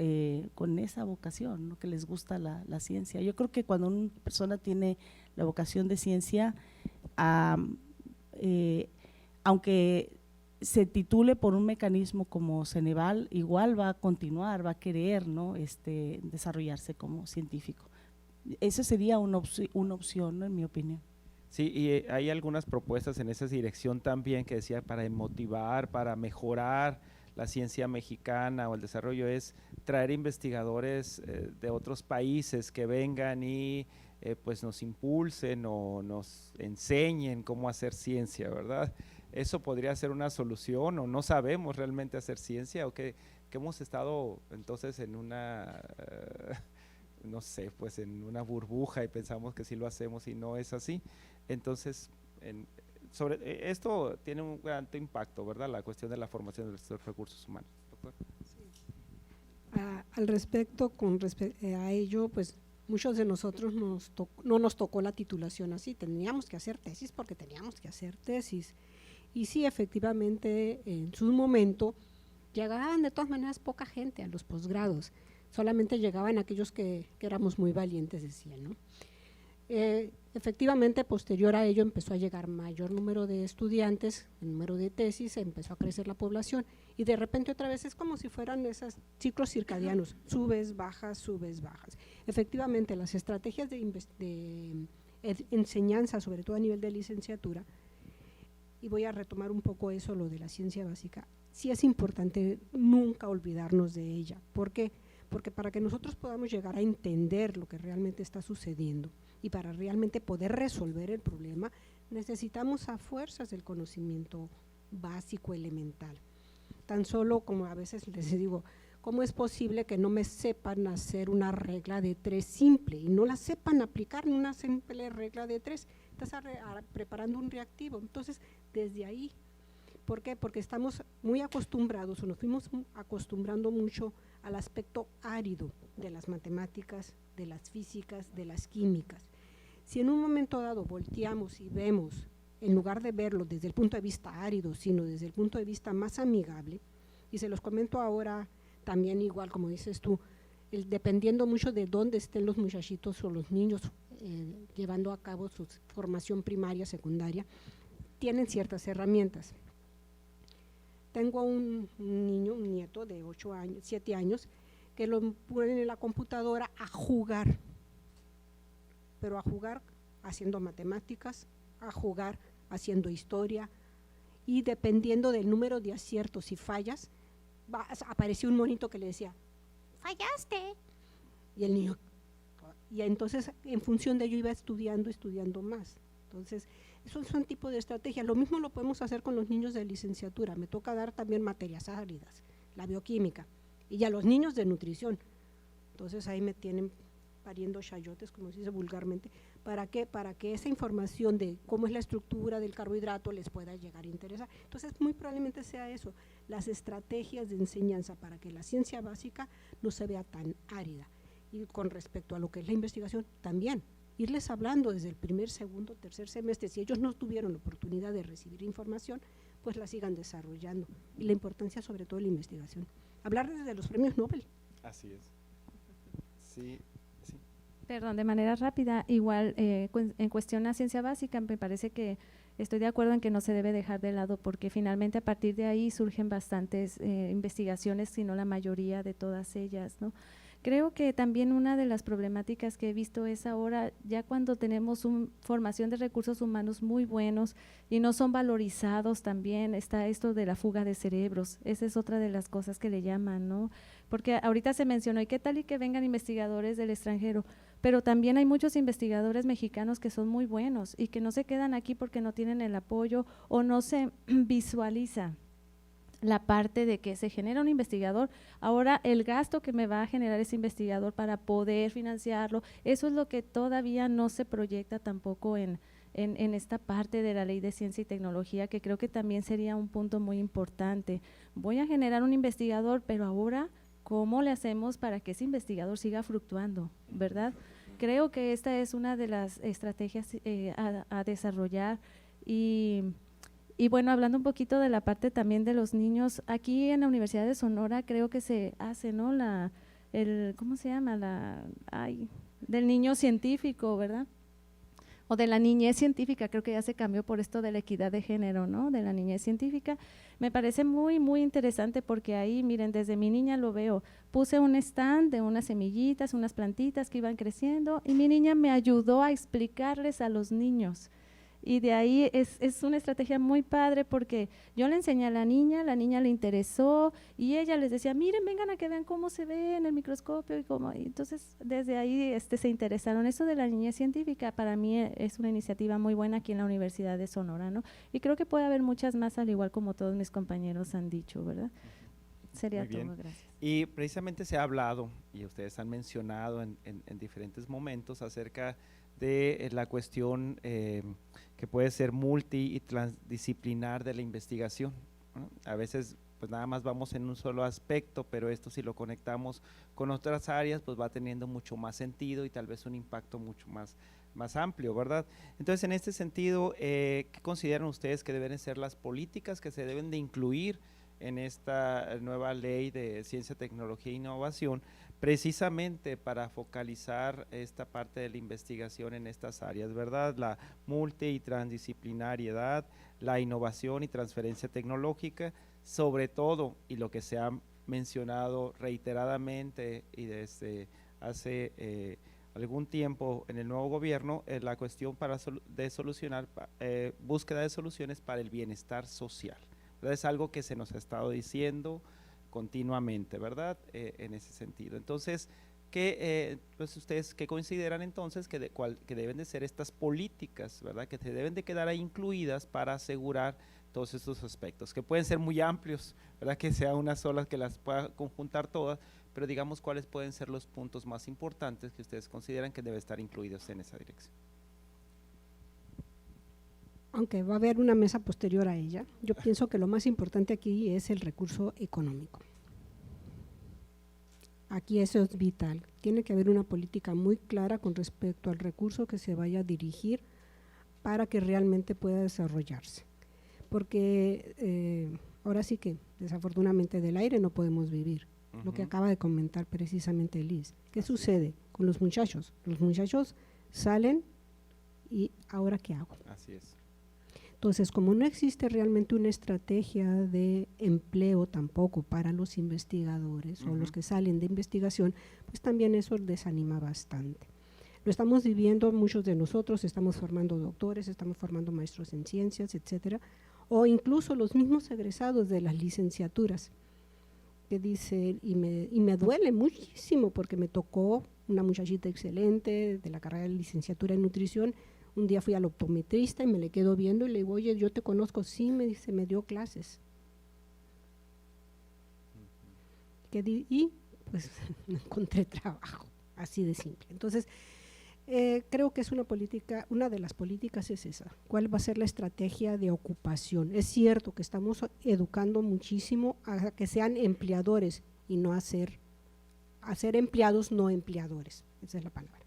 con esa vocación, ¿no?, que les gusta la ciencia. Yo creo que cuando una persona tiene la vocación de ciencia, aunque se titule por un mecanismo como Ceneval, igual va a continuar, va a querer, ¿no?, desarrollarse como científico. Esa sería una opción, ¿no?, en mi opinión. Sí, y hay algunas propuestas en esa dirección también que decía para motivar, para mejorar la ciencia mexicana o el desarrollo, es traer investigadores de otros países que vengan y pues nos impulsen o nos enseñen cómo hacer ciencia, ¿verdad? Eso podría ser una solución, o no sabemos realmente hacer ciencia, o que hemos estado entonces en una… no sé, pues en una burbuja y pensamos que sí lo hacemos y no es así. Entonces, sobre esto tiene un gran impacto, ¿verdad?, la cuestión de la formación de los recursos humanos. Doctor. Sí. Al respecto, a ello, pues muchos de nosotros no nos tocó la titulación así, teníamos que hacer tesis porque teníamos que hacer tesis. Y sí, efectivamente, en su momento llegaban de todas maneras poca gente a los posgrados, solamente llegaban aquellos que éramos muy valientes, decían, ¿no? Efectivamente, posterior a ello empezó a llegar mayor número de estudiantes, el número de tesis, empezó a crecer la población, y de repente otra vez es como si fueran esos ciclos circadianos, subes, bajas, subes, bajas. Efectivamente, las estrategias de enseñanza, sobre todo a nivel de licenciatura, y voy a retomar un poco eso, lo de la ciencia básica, sí es importante nunca olvidarnos de ella. ¿Por qué? Porque para que nosotros podamos llegar a entender lo que realmente está sucediendo y para realmente poder resolver el problema, necesitamos a fuerzas del conocimiento básico elemental. Tan solo como a veces les digo, ¿cómo es posible que no me sepan hacer una regla de 3 simple y no la sepan aplicar en una simple regla de 3? Estás preparando un reactivo. Entonces, desde ahí, ¿por qué? Porque estamos muy acostumbrados, o nos fuimos acostumbrando mucho al aspecto árido de las matemáticas, de las físicas, de las químicas. Si en un momento dado volteamos y vemos, en lugar de verlo desde el punto de vista árido, sino desde el punto de vista más amigable, y se los comento ahora también igual, como dices tú, dependiendo mucho de dónde estén los muchachitos o los niños llevando a cabo su formación primaria, secundaria, tienen ciertas herramientas. Tengo un niño, un nieto de 7 años, que lo ponen en la computadora a jugar, pero a jugar haciendo matemáticas, a jugar haciendo historia, y dependiendo del número de aciertos y fallas, apareció un monito que le decía, fallaste, y el niño, y entonces en función de ello iba estudiando más. Entonces, esos son tipos de estrategias. Lo mismo lo podemos hacer con los niños de licenciatura. Me toca dar también materias áridas, la bioquímica, y ya los niños de nutrición. Entonces ahí me tienen pariendo chayotes, como se dice vulgarmente. ¿Para qué? Para que esa información de cómo es la estructura del carbohidrato les pueda llegar a interesar. Entonces, muy probablemente sea eso, las estrategias de enseñanza para que la ciencia básica no se vea tan árida. Y con respecto a lo que es la investigación, también irles hablando desde el primer, segundo, tercer semestre, si ellos no tuvieron la oportunidad de recibir información, pues la sigan desarrollando. Y la importancia sobre todo de la investigación. Hablar desde los premios Nobel. Así es. Sí, sí. Perdón, de manera rápida, igual en cuestión a ciencia básica, me parece que estoy de acuerdo en que no se debe dejar de lado, porque finalmente a partir de ahí surgen bastantes investigaciones, si no la mayoría de todas ellas, ¿no? Creo que también una de las problemáticas que he visto es ahora, ya cuando tenemos formación de recursos humanos muy buenos y no son valorizados, también está esto de la fuga de cerebros. Esa es otra de las cosas que le llaman, ¿no? Porque ahorita se mencionó, ¿y qué tal y que vengan investigadores del extranjero? Pero también hay muchos investigadores mexicanos que son muy buenos y que no se quedan aquí porque no tienen el apoyo o no se visualiza la parte de que se genera un investigador, ahora el gasto que me va a generar ese investigador para poder financiarlo, eso es lo que todavía no se proyecta tampoco en esta parte de la Ley de Ciencia y Tecnología, que creo que también sería un punto muy importante. Voy a generar un investigador, pero ahora, ¿cómo le hacemos para que ese investigador siga fluctuando, verdad? Creo que esta es una de las estrategias a desarrollar. Y bueno, hablando un poquito de la parte también de los niños, aquí en la Universidad de Sonora creo que se hace, ¿no? ¿Cómo se llama? Del niño científico, ¿verdad? O de la niñez científica, creo que ya se cambió por esto de la equidad de género, ¿no? De la niñez científica. Me parece muy, muy interesante porque ahí, miren, desde mi niña lo veo, puse un stand de unas semillitas, unas plantitas que iban creciendo y mi niña me ayudó a explicarles a los niños. Y de ahí es una estrategia muy padre porque yo le enseñé a la niña le interesó y ella les decía, miren, vengan a que vean cómo se ve en el microscopio y cómo. Y entonces, desde ahí se interesaron. Eso de la niñez científica para mí es una iniciativa muy buena aquí en la Universidad de Sonora, ¿no? Y creo que puede haber muchas más, al igual como todos mis compañeros han dicho, ¿verdad? Sería todo, gracias. Y precisamente se ha hablado, y ustedes han mencionado en diferentes momentos acerca de la cuestión que puede ser multi y transdisciplinar de la investigación, ¿no? A veces pues nada más vamos en un solo aspecto, pero esto si lo conectamos con otras áreas pues va teniendo mucho más sentido y tal vez un impacto mucho más amplio, ¿verdad? Entonces, en este sentido, ¿qué consideran ustedes que deben ser las políticas que se deben de incluir en esta nueva ley de ciencia, tecnología e innovación, precisamente para focalizar esta parte de la investigación en estas áreas, ¿verdad? La multi y transdisciplinariedad, la innovación y transferencia tecnológica, sobre todo, y lo que se ha mencionado reiteradamente y desde hace algún tiempo en el nuevo gobierno, la cuestión de solucionar, búsqueda de soluciones para el bienestar social. Es algo que se nos ha estado diciendo continuamente, ¿verdad? En ese sentido. Entonces, pues ustedes qué consideran entonces que deben de ser estas políticas, ¿verdad? Que se deben de quedar ahí incluidas para asegurar todos estos aspectos, que pueden ser muy amplios, ¿verdad? Que sea una sola que las pueda conjuntar todas, pero digamos cuáles pueden ser los puntos más importantes que ustedes consideran que deben estar incluidos en esa dirección. Aunque va a haber una mesa posterior a ella, yo pienso que lo más importante aquí es el recurso económico. Aquí eso es vital. Tiene que haber una política muy clara con respecto al recurso que se vaya a dirigir para que realmente pueda desarrollarse. Porque ahora sí que desafortunadamente del aire no podemos vivir. Lo que acaba de comentar precisamente Liz. ¿Qué sucede con los muchachos? Los muchachos salen y ¿ahora qué hago? Así es. Entonces, como no existe realmente una estrategia de empleo tampoco para los investigadores o los que salen de investigación, pues también eso desanima bastante. Lo estamos viviendo muchos de nosotros, estamos formando doctores, estamos formando maestros en ciencias, etcétera, o incluso los mismos egresados de las licenciaturas, que dicen, y me duele muchísimo porque me tocó una muchachita excelente de la carrera de licenciatura en nutrición. Un día fui al optometrista y me le quedo viendo y le digo, oye, yo te conozco. Sí, me dice, me dio clases. Y pues no encontré trabajo, así de simple. Entonces, creo que es una política, una de las políticas es esa. ¿Cuál va a ser la estrategia de ocupación? Es cierto que estamos educando muchísimo a que sean empleadores y no a ser empleados no empleadores. Esa es la palabra.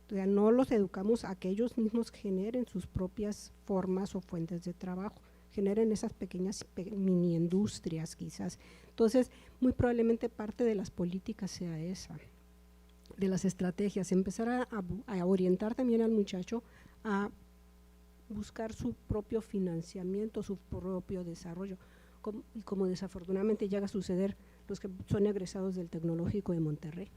O sea, no los educamos a que ellos mismos generen sus propias formas o fuentes de trabajo, generen esas pequeñas mini industrias quizás. Entonces, muy probablemente parte de las políticas sea esa, de las estrategias, empezar a orientar también al muchacho a buscar su propio financiamiento, su propio desarrollo, como desafortunadamente llega a suceder los que son egresados del Tecnológico de Monterrey.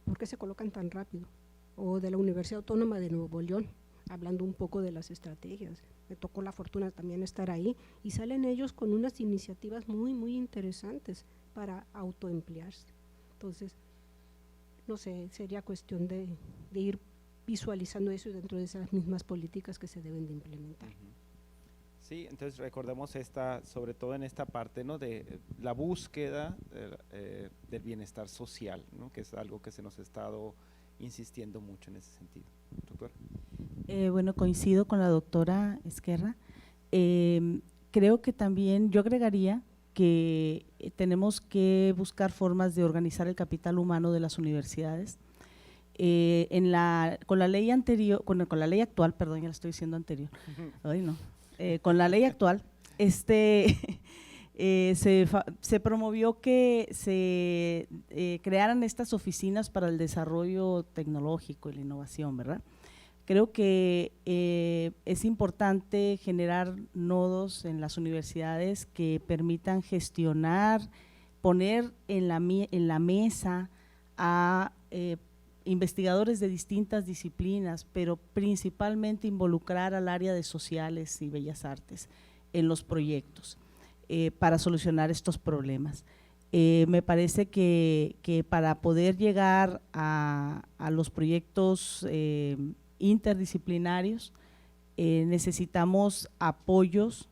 ¿Por qué se colocan tan rápido? O de la Universidad Autónoma de Nuevo León, hablando un poco de las estrategias. Me tocó la fortuna también estar ahí y salen ellos con unas iniciativas muy, muy interesantes para autoemplearse. Entonces, no sé, sería cuestión de ir visualizando eso dentro de esas mismas políticas que se deben de implementar. Sí, entonces recordemos sobre todo en esta parte, ¿no?, de la búsqueda del bienestar social, ¿no?, que es algo que se nos ha estado insistiendo mucho en ese sentido. Doctora. Bueno, coincido con la doctora Esquerra. Creo que también yo agregaría que tenemos que buscar formas de organizar el capital humano de las universidades. Con la ley anterior, con la ley actual, perdón, ya la estoy diciendo anterior. Ay, no. Con la ley actual, se promovió que se crearan estas oficinas para el desarrollo tecnológico y la innovación, ¿verdad? Creo que es importante generar nodos en las universidades que permitan gestionar, poner en la mesa a investigadores de distintas disciplinas, pero principalmente involucrar al área de sociales y bellas artes en los proyectos para solucionar estos problemas. Me parece que para poder llegar a los proyectos interdisciplinarios necesitamos apoyos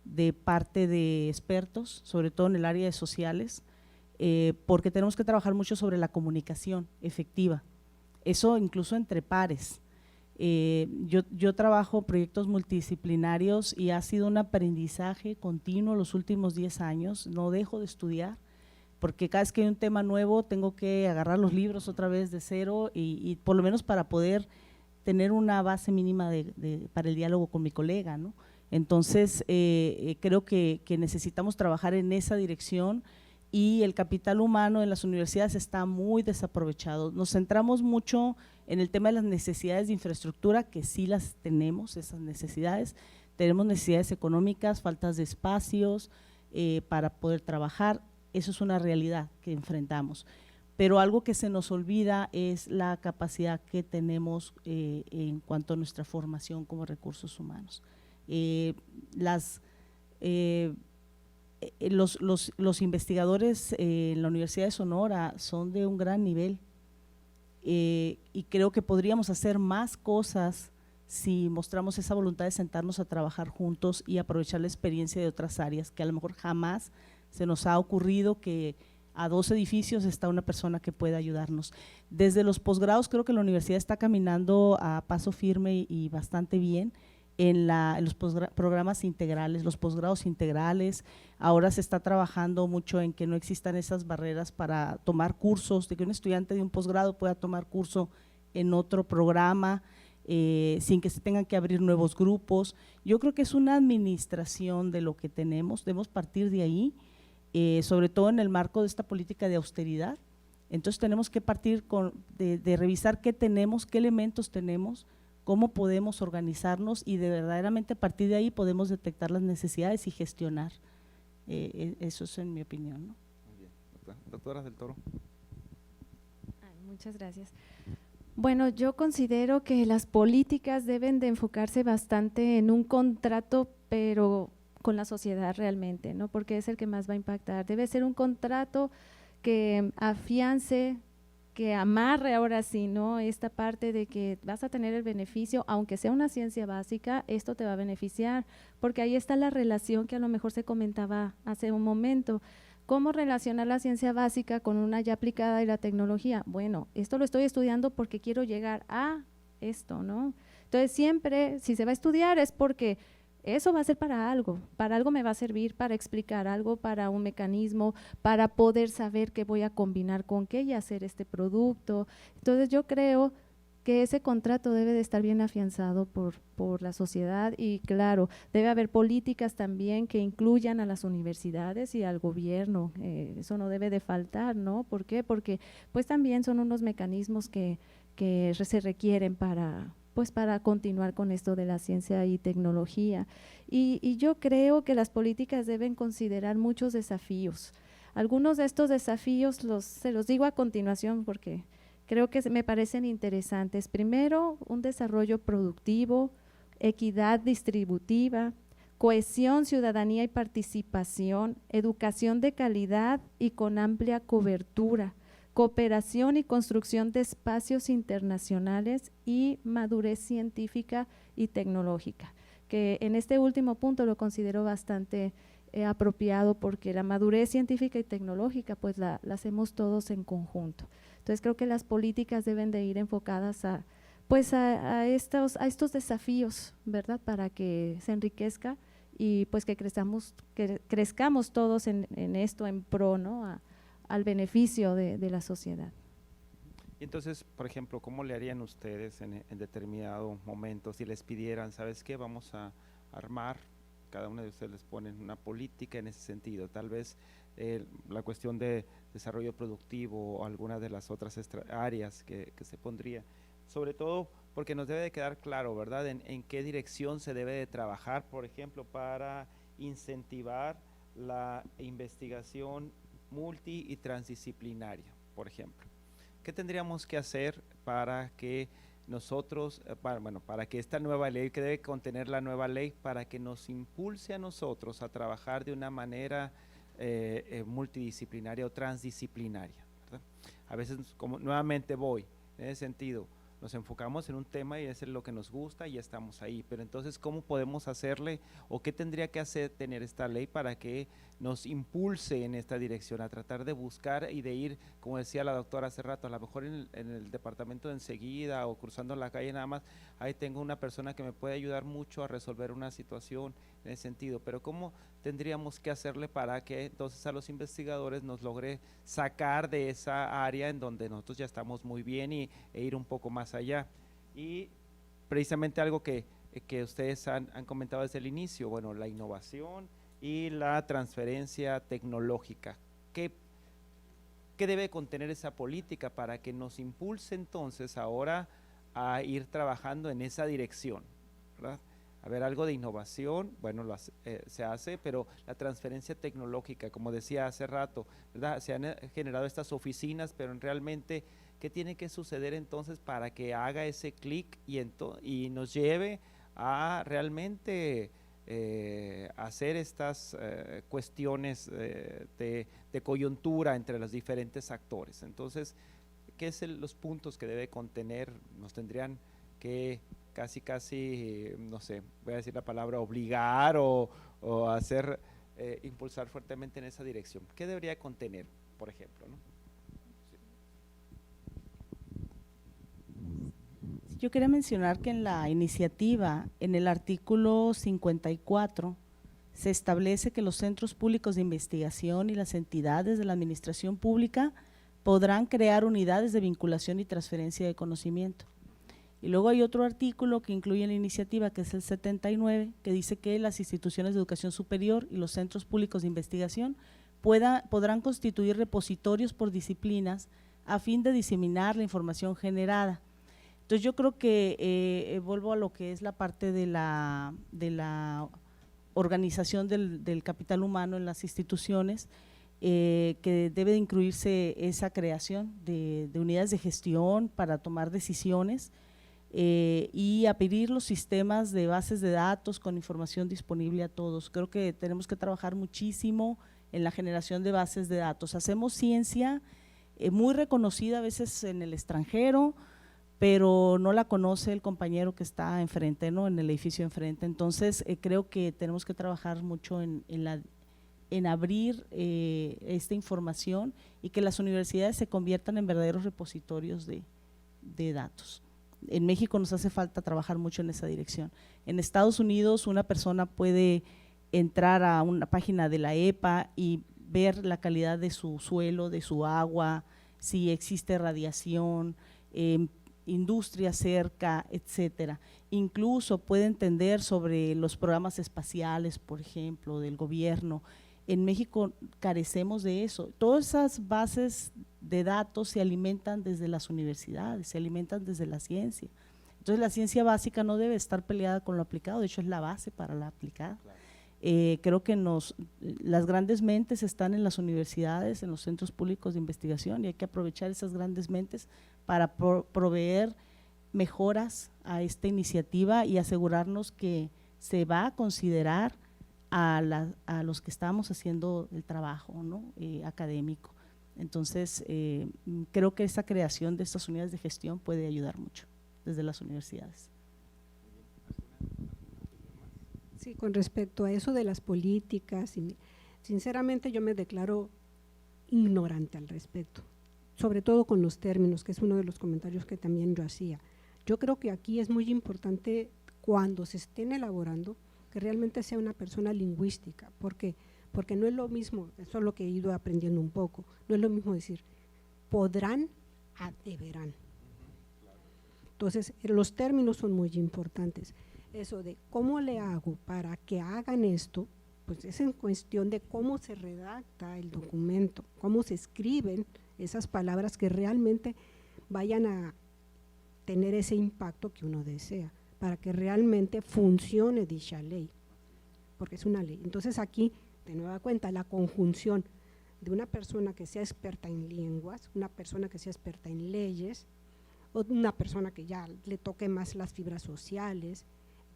de parte de expertos, sobre todo en el área de sociales, porque tenemos que trabajar mucho sobre la comunicación efectiva, eso incluso entre pares. Yo trabajo proyectos multidisciplinarios y ha sido un aprendizaje continuo los últimos 10 años, no dejo de estudiar, porque cada vez que hay un tema nuevo tengo que agarrar los libros otra vez de cero y por lo menos para poder tener una base mínima para el diálogo con mi colega, ¿no? Entonces, creo que necesitamos trabajar en esa dirección y el capital humano en las universidades está muy desaprovechado. Nos centramos mucho en el tema de las necesidades de infraestructura, que sí las tenemos, esas necesidades. Tenemos necesidades económicas, faltas de espacios para poder trabajar, eso es una realidad que enfrentamos. Pero algo que se nos olvida es la capacidad que tenemos en cuanto a nuestra formación como recursos humanos. Los investigadores en la Universidad de Sonora son de un gran nivel y creo que podríamos hacer más cosas si mostramos esa voluntad de sentarnos a trabajar juntos y aprovechar la experiencia de otras áreas, que a lo mejor jamás se nos ha ocurrido que a 2 edificios está una persona que pueda ayudarnos. Desde los posgrados creo que la universidad está caminando a paso firme y bastante bien en los programas integrales, los posgrados integrales. Ahora se está trabajando mucho en que no existan esas barreras para tomar cursos, de que un estudiante de un posgrado pueda tomar curso en otro programa, sin que se tengan que abrir nuevos grupos. Yo creo que es una administración de lo que tenemos, debemos partir de ahí, sobre todo en el marco de esta política de austeridad. Entonces tenemos que partir de revisar qué tenemos, qué elementos tenemos, cómo podemos organizarnos y de verdaderamente a partir de ahí podemos detectar las necesidades y gestionar. Eso es en mi opinión, ¿no? Muy bien. Doctora del Toro. Muchas gracias. Bueno, yo considero que las políticas deben de enfocarse bastante en un contrato, pero con la sociedad realmente, ¿no? Porque es el que más va a impactar. Debe ser un contrato que afiance, que amarre ahora sí, ¿no? Esta parte de que vas a tener el beneficio, aunque sea una ciencia básica, esto te va a beneficiar, porque ahí está la relación que a lo mejor se comentaba hace un momento. ¿Cómo relacionar la ciencia básica con una ya aplicada y la tecnología? Bueno, esto lo estoy estudiando porque quiero llegar a esto, ¿no? Entonces siempre, si se va a estudiar es porque eso va a ser para algo me va a servir para explicar algo, para un mecanismo, para poder saber qué voy a combinar con qué y hacer este producto. Entonces yo creo que ese contrato debe de estar bien afianzado por la sociedad y claro, debe haber políticas también que incluyan a las universidades y al gobierno, eso no debe de faltar, ¿no? ¿Por qué? Porque pues también son unos mecanismos que se requieren para continuar con esto de la ciencia y tecnología. Y yo creo que las políticas deben considerar muchos desafíos. Algunos de estos desafíos se los digo a continuación porque creo que me parecen interesantes. Primero, un desarrollo productivo, equidad distributiva, cohesión, ciudadanía y participación, educación de calidad y con amplia cobertura, cooperación y construcción de espacios internacionales y madurez científica y tecnológica, que en este último punto lo considero bastante apropiado porque la madurez científica y tecnológica pues la hacemos todos en conjunto. Entonces creo que las políticas deben de ir enfocadas a estos desafíos, ¿verdad? Para que se enriquezca y pues que crezcamos todos en esto en pro, ¿no? Al beneficio de la sociedad. Y entonces, por ejemplo, ¿cómo le harían ustedes en determinado momento si les pidieran, ¿sabes qué? Vamos a armar, cada uno de ustedes les ponen una política en ese sentido, tal vez la cuestión de desarrollo productivo o alguna de las otras áreas que se pondría, sobre todo porque nos debe de quedar claro, ¿verdad?, en qué dirección se debe de trabajar, por ejemplo, para incentivar la investigación multi y transdisciplinaria, por ejemplo. ¿Qué tendríamos que hacer para que nosotros, para que esta nueva ley, que debe contener la nueva ley, para que nos impulse a nosotros a trabajar de una manera multidisciplinaria o transdisciplinaria, ¿verdad? A veces, como nuevamente voy, en ese sentido, nos enfocamos en un tema y eso es lo que nos gusta y ya estamos ahí, pero entonces ¿cómo podemos hacerle o qué tendría que tener esta ley para que nos impulse en esta dirección, a tratar de buscar y de ir, como decía la doctora hace rato, a lo mejor en el departamento de enseguida o cruzando la calle nada más, ahí tengo una persona que me puede ayudar mucho a resolver una situación en ese sentido, pero ¿cómo tendríamos que hacerle para que entonces a los investigadores nos logre sacar de esa área en donde nosotros ya estamos muy bien e ir un poco más allá? Y precisamente algo que ustedes han comentado desde el inicio, bueno, la innovación y la transferencia tecnológica. ¿Qué debe contener esa política para que nos impulse entonces ahora a ir trabajando en esa dirección, ¿verdad? A ver, algo de innovación, bueno, se hace, pero la transferencia tecnológica, como decía hace rato, ¿verdad? Se han generado estas oficinas, pero realmente, ¿qué tiene que suceder entonces para que haga ese clic y nos lleve a realmente hacer estas cuestiones de coyuntura entre los diferentes actores? Entonces, ¿qué son los puntos que debe contener? Nos tendrían que casi, no sé, voy a decir la palabra obligar o hacer, impulsar fuertemente en esa dirección. ¿Qué debería contener, por ejemplo, ¿no? Yo quería mencionar que en la iniciativa, en el artículo 54, se establece que los centros públicos de investigación y las entidades de la administración pública podrán crear unidades de vinculación y transferencia de conocimiento. Y luego hay otro artículo que incluye la iniciativa, que es el 79, que dice que las instituciones de educación superior y los centros públicos de investigación podrán constituir repositorios por disciplinas a fin de diseminar la información generada. Entonces yo creo que vuelvo a lo que es la parte de la organización del capital humano en las instituciones, que debe de incluirse esa creación de unidades de gestión para tomar decisiones y abrir los sistemas de bases de datos con información disponible a todos. Creo que tenemos que trabajar muchísimo en la generación de bases de datos. Hacemos ciencia muy reconocida a veces en el extranjero, pero no la conoce el compañero que está enfrente, ¿no? En el edificio enfrente. Entonces, creo que tenemos que trabajar mucho en abrir esta información y que las universidades se conviertan en verdaderos repositorios de datos. En México nos hace falta trabajar mucho en esa dirección. En Estados Unidos una persona puede entrar a una página de la EPA y ver la calidad de su suelo, de su agua, si existe radiación, industria cerca, etcétera. Incluso puede entender sobre los programas espaciales, por ejemplo, del gobierno. En México carecemos de eso. Todas esas bases de datos se alimentan desde las universidades, se alimentan desde la ciencia. Entonces la ciencia básica no debe estar peleada con lo aplicado, de hecho es la base para la aplicada. Claro. Creo que las grandes mentes están en las universidades, en los centros públicos de investigación, y hay que aprovechar esas grandes mentes para proveer mejoras a esta iniciativa y asegurarnos que se va a considerar a los que estamos haciendo el trabajo, ¿no? Académico. Entonces, creo que esa creación de estas unidades de gestión puede ayudar mucho desde las universidades. Sí, con respecto a eso de las políticas, sinceramente yo me declaro ignorante al respecto, sobre todo con los términos, que es uno de los comentarios que también yo hacía. Yo creo que aquí es muy importante cuando se estén elaborando que realmente sea una persona lingüística, porque no es lo mismo, eso es lo que he ido aprendiendo un poco, no es lo mismo decir podrán a deberán. Entonces, los términos son muy importantes. Eso de cómo le hago para que hagan esto, pues es en cuestión de cómo se redacta el documento, cómo se escriben esas palabras que realmente vayan a tener ese impacto que uno desea, para que realmente funcione dicha ley, porque es una ley. Entonces aquí, de nueva cuenta, la conjunción de una persona que sea experta en lenguas, una persona que sea experta en leyes, o una persona que ya le toque más las fibras sociales,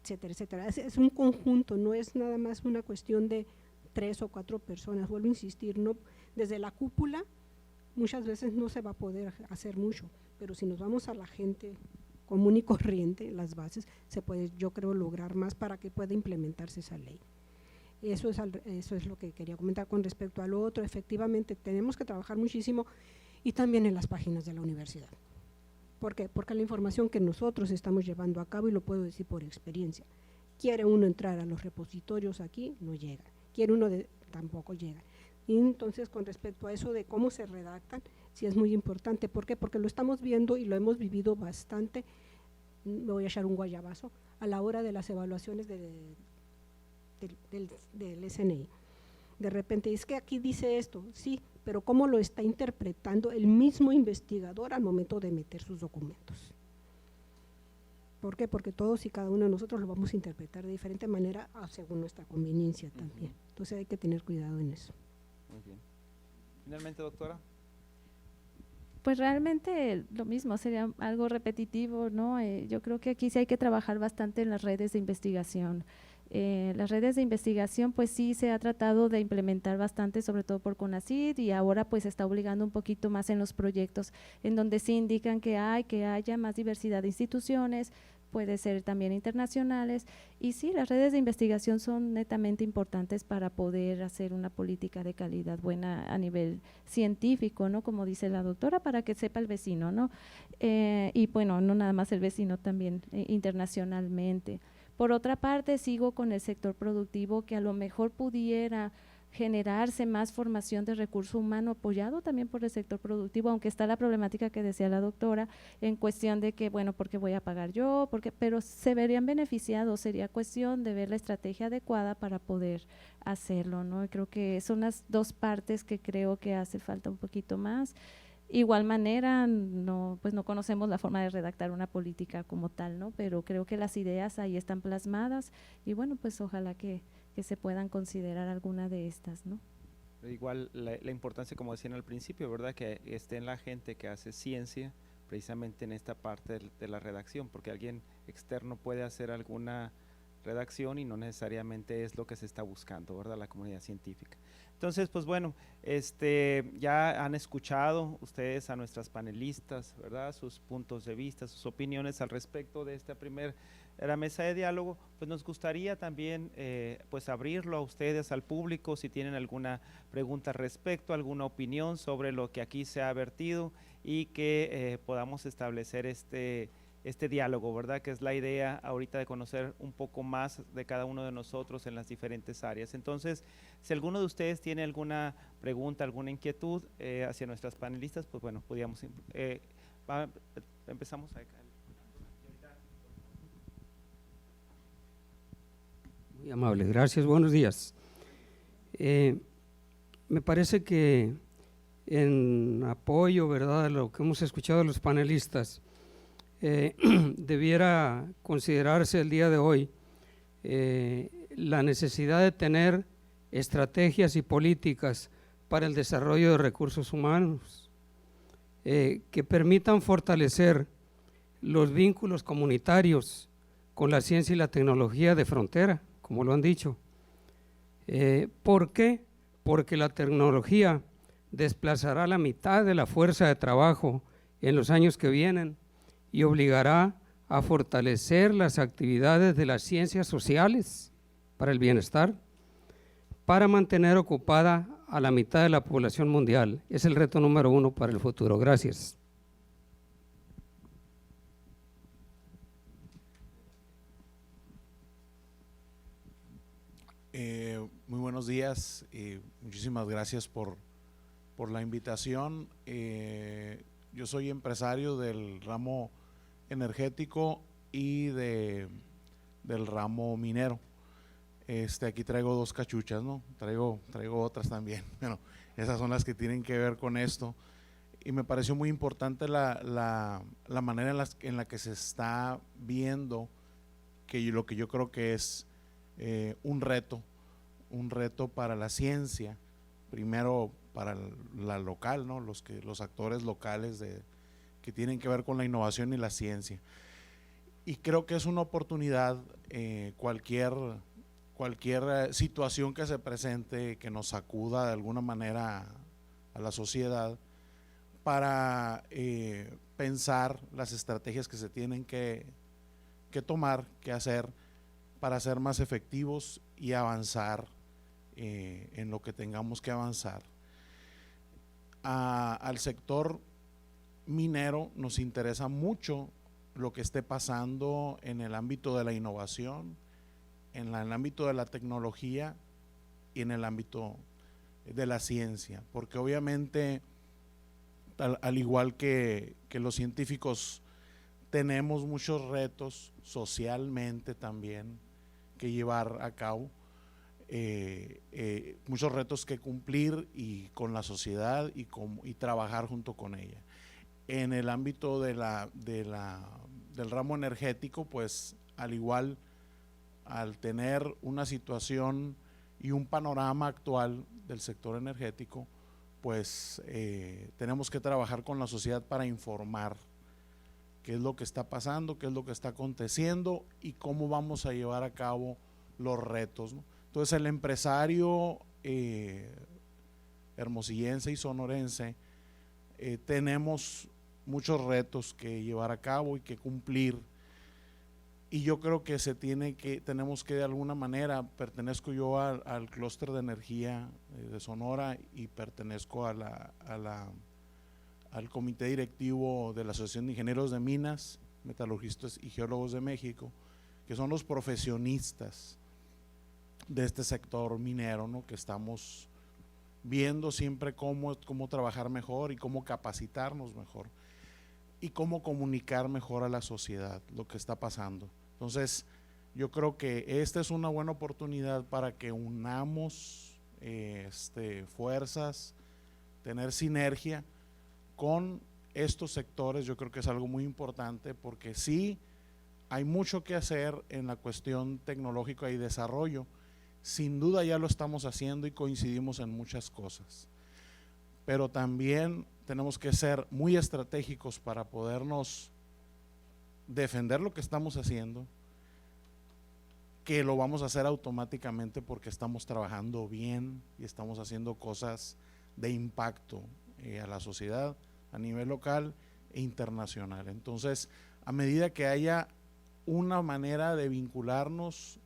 etcétera, etcétera. Es un conjunto, no es nada más una cuestión de 3 o 4 personas. Vuelvo a insistir, no, desde la cúpula muchas veces no se va a poder hacer mucho, pero si nos vamos a la gente común y corriente, las bases, se puede, yo creo, lograr más para que pueda implementarse esa ley. Eso es lo que quería comentar con respecto a lo otro. Efectivamente, tenemos que trabajar muchísimo y también en las páginas de la universidad. ¿Por qué? Porque la información que nosotros estamos llevando a cabo, y lo puedo decir por experiencia, quiere uno entrar a los repositorios aquí, no llega, quiere uno tampoco llega. Y entonces, con respecto a eso de cómo se redactan, sí es muy importante. ¿Por qué? Porque lo estamos viendo y lo hemos vivido bastante, me voy a echar un guayabazo, a la hora de las evaluaciones del SNI. De repente, es que aquí dice esto, sí, pero cómo lo está interpretando el mismo investigador al momento de meter sus documentos. ¿Por qué? Porque todos y cada uno de nosotros lo vamos a interpretar de diferente manera según nuestra conveniencia también. Entonces hay que tener cuidado en eso. Muy bien. Finalmente, doctora. Pues realmente lo mismo, sería algo repetitivo, ¿no? Yo creo que aquí sí hay que trabajar bastante en las redes de investigación. Las redes de investigación pues sí se ha tratado de implementar bastante, sobre todo por CONACYT, y ahora pues se está obligando un poquito más en los proyectos en donde sí indican que haya más diversidad de instituciones, puede ser también internacionales, y sí, las redes de investigación son netamente importantes para poder hacer una política de calidad buena a nivel científico, ¿no? Como dice la doctora, para que sepa el vecino, ¿no? Y bueno, no nada más el vecino, también internacionalmente. Por otra parte, sigo con el sector productivo, que a lo mejor pudiera generarse más formación de recurso humano apoyado también por el sector productivo, aunque está la problemática que decía la doctora en cuestión de que, bueno, ¿por qué voy a pagar yo? Pero se verían beneficiados, sería cuestión de ver la estrategia adecuada para poder hacerlo, ¿no? Y creo que son las dos partes que creo que hace falta un poquito más. Igual manera, no, pues no conocemos la forma de redactar una política como tal, ¿no? Pero creo que las ideas ahí están plasmadas y bueno, pues ojalá que se puedan considerar alguna de estas, ¿no? Igual la importancia, como decían al principio, ¿verdad? Que esté en la gente que hace ciencia, precisamente en esta parte de la redacción, porque alguien externo puede hacer alguna redacción y no necesariamente es lo que se está buscando, ¿verdad? La comunidad científica. Entonces, pues bueno, ya han escuchado ustedes a nuestras panelistas, ¿verdad? Sus puntos de vista, sus opiniones al respecto de esta primera mesa de diálogo. Pues nos gustaría también pues abrirlo a ustedes, al público, si tienen alguna pregunta al respecto, alguna opinión sobre lo que aquí se ha vertido y que podamos establecer este diálogo, ¿verdad? Que es la idea ahorita de conocer un poco más de cada uno de nosotros en las diferentes áreas. Entonces, si alguno de ustedes tiene alguna pregunta, alguna inquietud hacia nuestras panelistas, pues bueno, podríamos, empezamos acá. Muy amable, gracias, buenos días. Me parece que en apoyo, ¿verdad?, a lo que hemos escuchado de los panelistas, debiera considerarse el día de hoy la necesidad de tener estrategias y políticas para el desarrollo de recursos humanos que permitan fortalecer los vínculos comunitarios con la ciencia y la tecnología de frontera, como lo han dicho. ¿Por qué? Porque la tecnología desplazará la mitad de la fuerza de trabajo en los años que vienen y obligará a fortalecer las actividades de las ciencias sociales para el bienestar, para mantener ocupada a la mitad de la población mundial. Es el reto número 1 para el futuro. Gracias. Muy buenos días y muchísimas gracias por la invitación. Yo soy empresario del ramo energético y del ramo minero. Aquí traigo 2 cachuchas, ¿no? Traigo otras también. Bueno, esas son las que tienen que ver con esto. Y me pareció muy importante la manera en la que se está viendo lo que yo creo que es un reto para la ciencia, primero para la local, ¿no? Los actores locales que tienen que ver con la innovación y la ciencia. Y creo que es una oportunidad, cualquier situación que se presente, que nos sacuda de alguna manera a la sociedad, para pensar las estrategias que se tienen que tomar, que hacer, para ser más efectivos y avanzar en lo que tengamos que avanzar. Al sector minero nos interesa mucho lo que esté pasando en el ámbito de la innovación, en el ámbito de la tecnología y en el ámbito de la ciencia, porque obviamente al igual que los científicos tenemos muchos retos socialmente también que llevar a cabo, muchos retos que cumplir y con la sociedad y trabajar junto con ella. En el ámbito del ramo energético, pues al igual, al tener una situación y un panorama actual del sector energético, pues tenemos que trabajar con la sociedad para informar qué es lo que está pasando, qué es lo que está aconteciendo y cómo vamos a llevar a cabo los retos, ¿no? Entonces el empresario hermosillense y sonorense tenemos muchos retos que llevar a cabo y que cumplir y yo creo que tenemos que de alguna manera, pertenezco yo al clúster de energía de Sonora y pertenezco al comité directivo de la Asociación de Ingenieros de Minas, Metalurgistas y Geólogos de México, que son los profesionistas de este sector minero, ¿no? Que estamos viendo siempre cómo trabajar mejor y cómo capacitarnos mejor y cómo comunicar mejor a la sociedad lo que está pasando. Entonces, yo creo que esta es una buena oportunidad para que unamos fuerzas, tener sinergia con estos sectores. Yo creo que es algo muy importante porque sí hay mucho que hacer en la cuestión tecnológica y desarrollo. Sin duda ya lo estamos haciendo y coincidimos en muchas cosas, pero también tenemos que ser muy estratégicos para podernos defender lo que estamos haciendo, que lo vamos a hacer automáticamente porque estamos trabajando bien y estamos haciendo cosas de impacto a la sociedad a nivel local e internacional. Entonces, a medida que haya una manera de vincularnos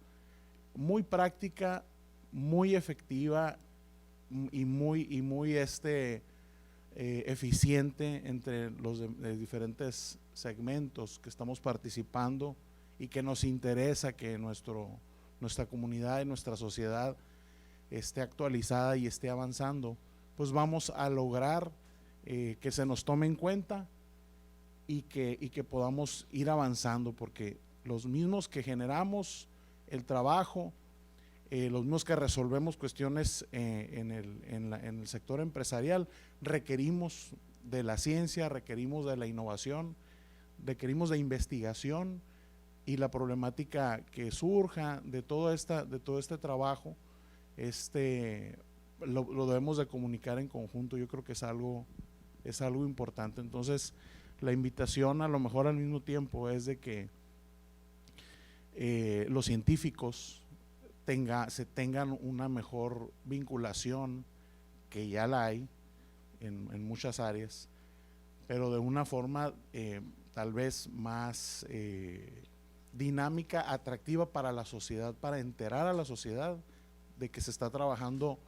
muy práctica, muy efectiva y muy eficiente entre los de diferentes segmentos que estamos participando y que nos interesa que nuestra comunidad y nuestra sociedad esté actualizada y esté avanzando, pues vamos a lograr que se nos tome en cuenta y que podamos ir avanzando, porque los mismos que generamos el trabajo, los mismos que resolvemos cuestiones en el sector empresarial, requerimos de la ciencia, requerimos de la innovación, requerimos de investigación, y la problemática que surja de todo este trabajo, lo debemos de comunicar en conjunto. Yo creo que es algo importante. Entonces, la invitación a lo mejor al mismo tiempo es de que los científicos tengan una mejor vinculación, que ya la hay en muchas áreas, pero de una forma tal vez más dinámica, atractiva para la sociedad, para enterar a la sociedad de que se está trabajando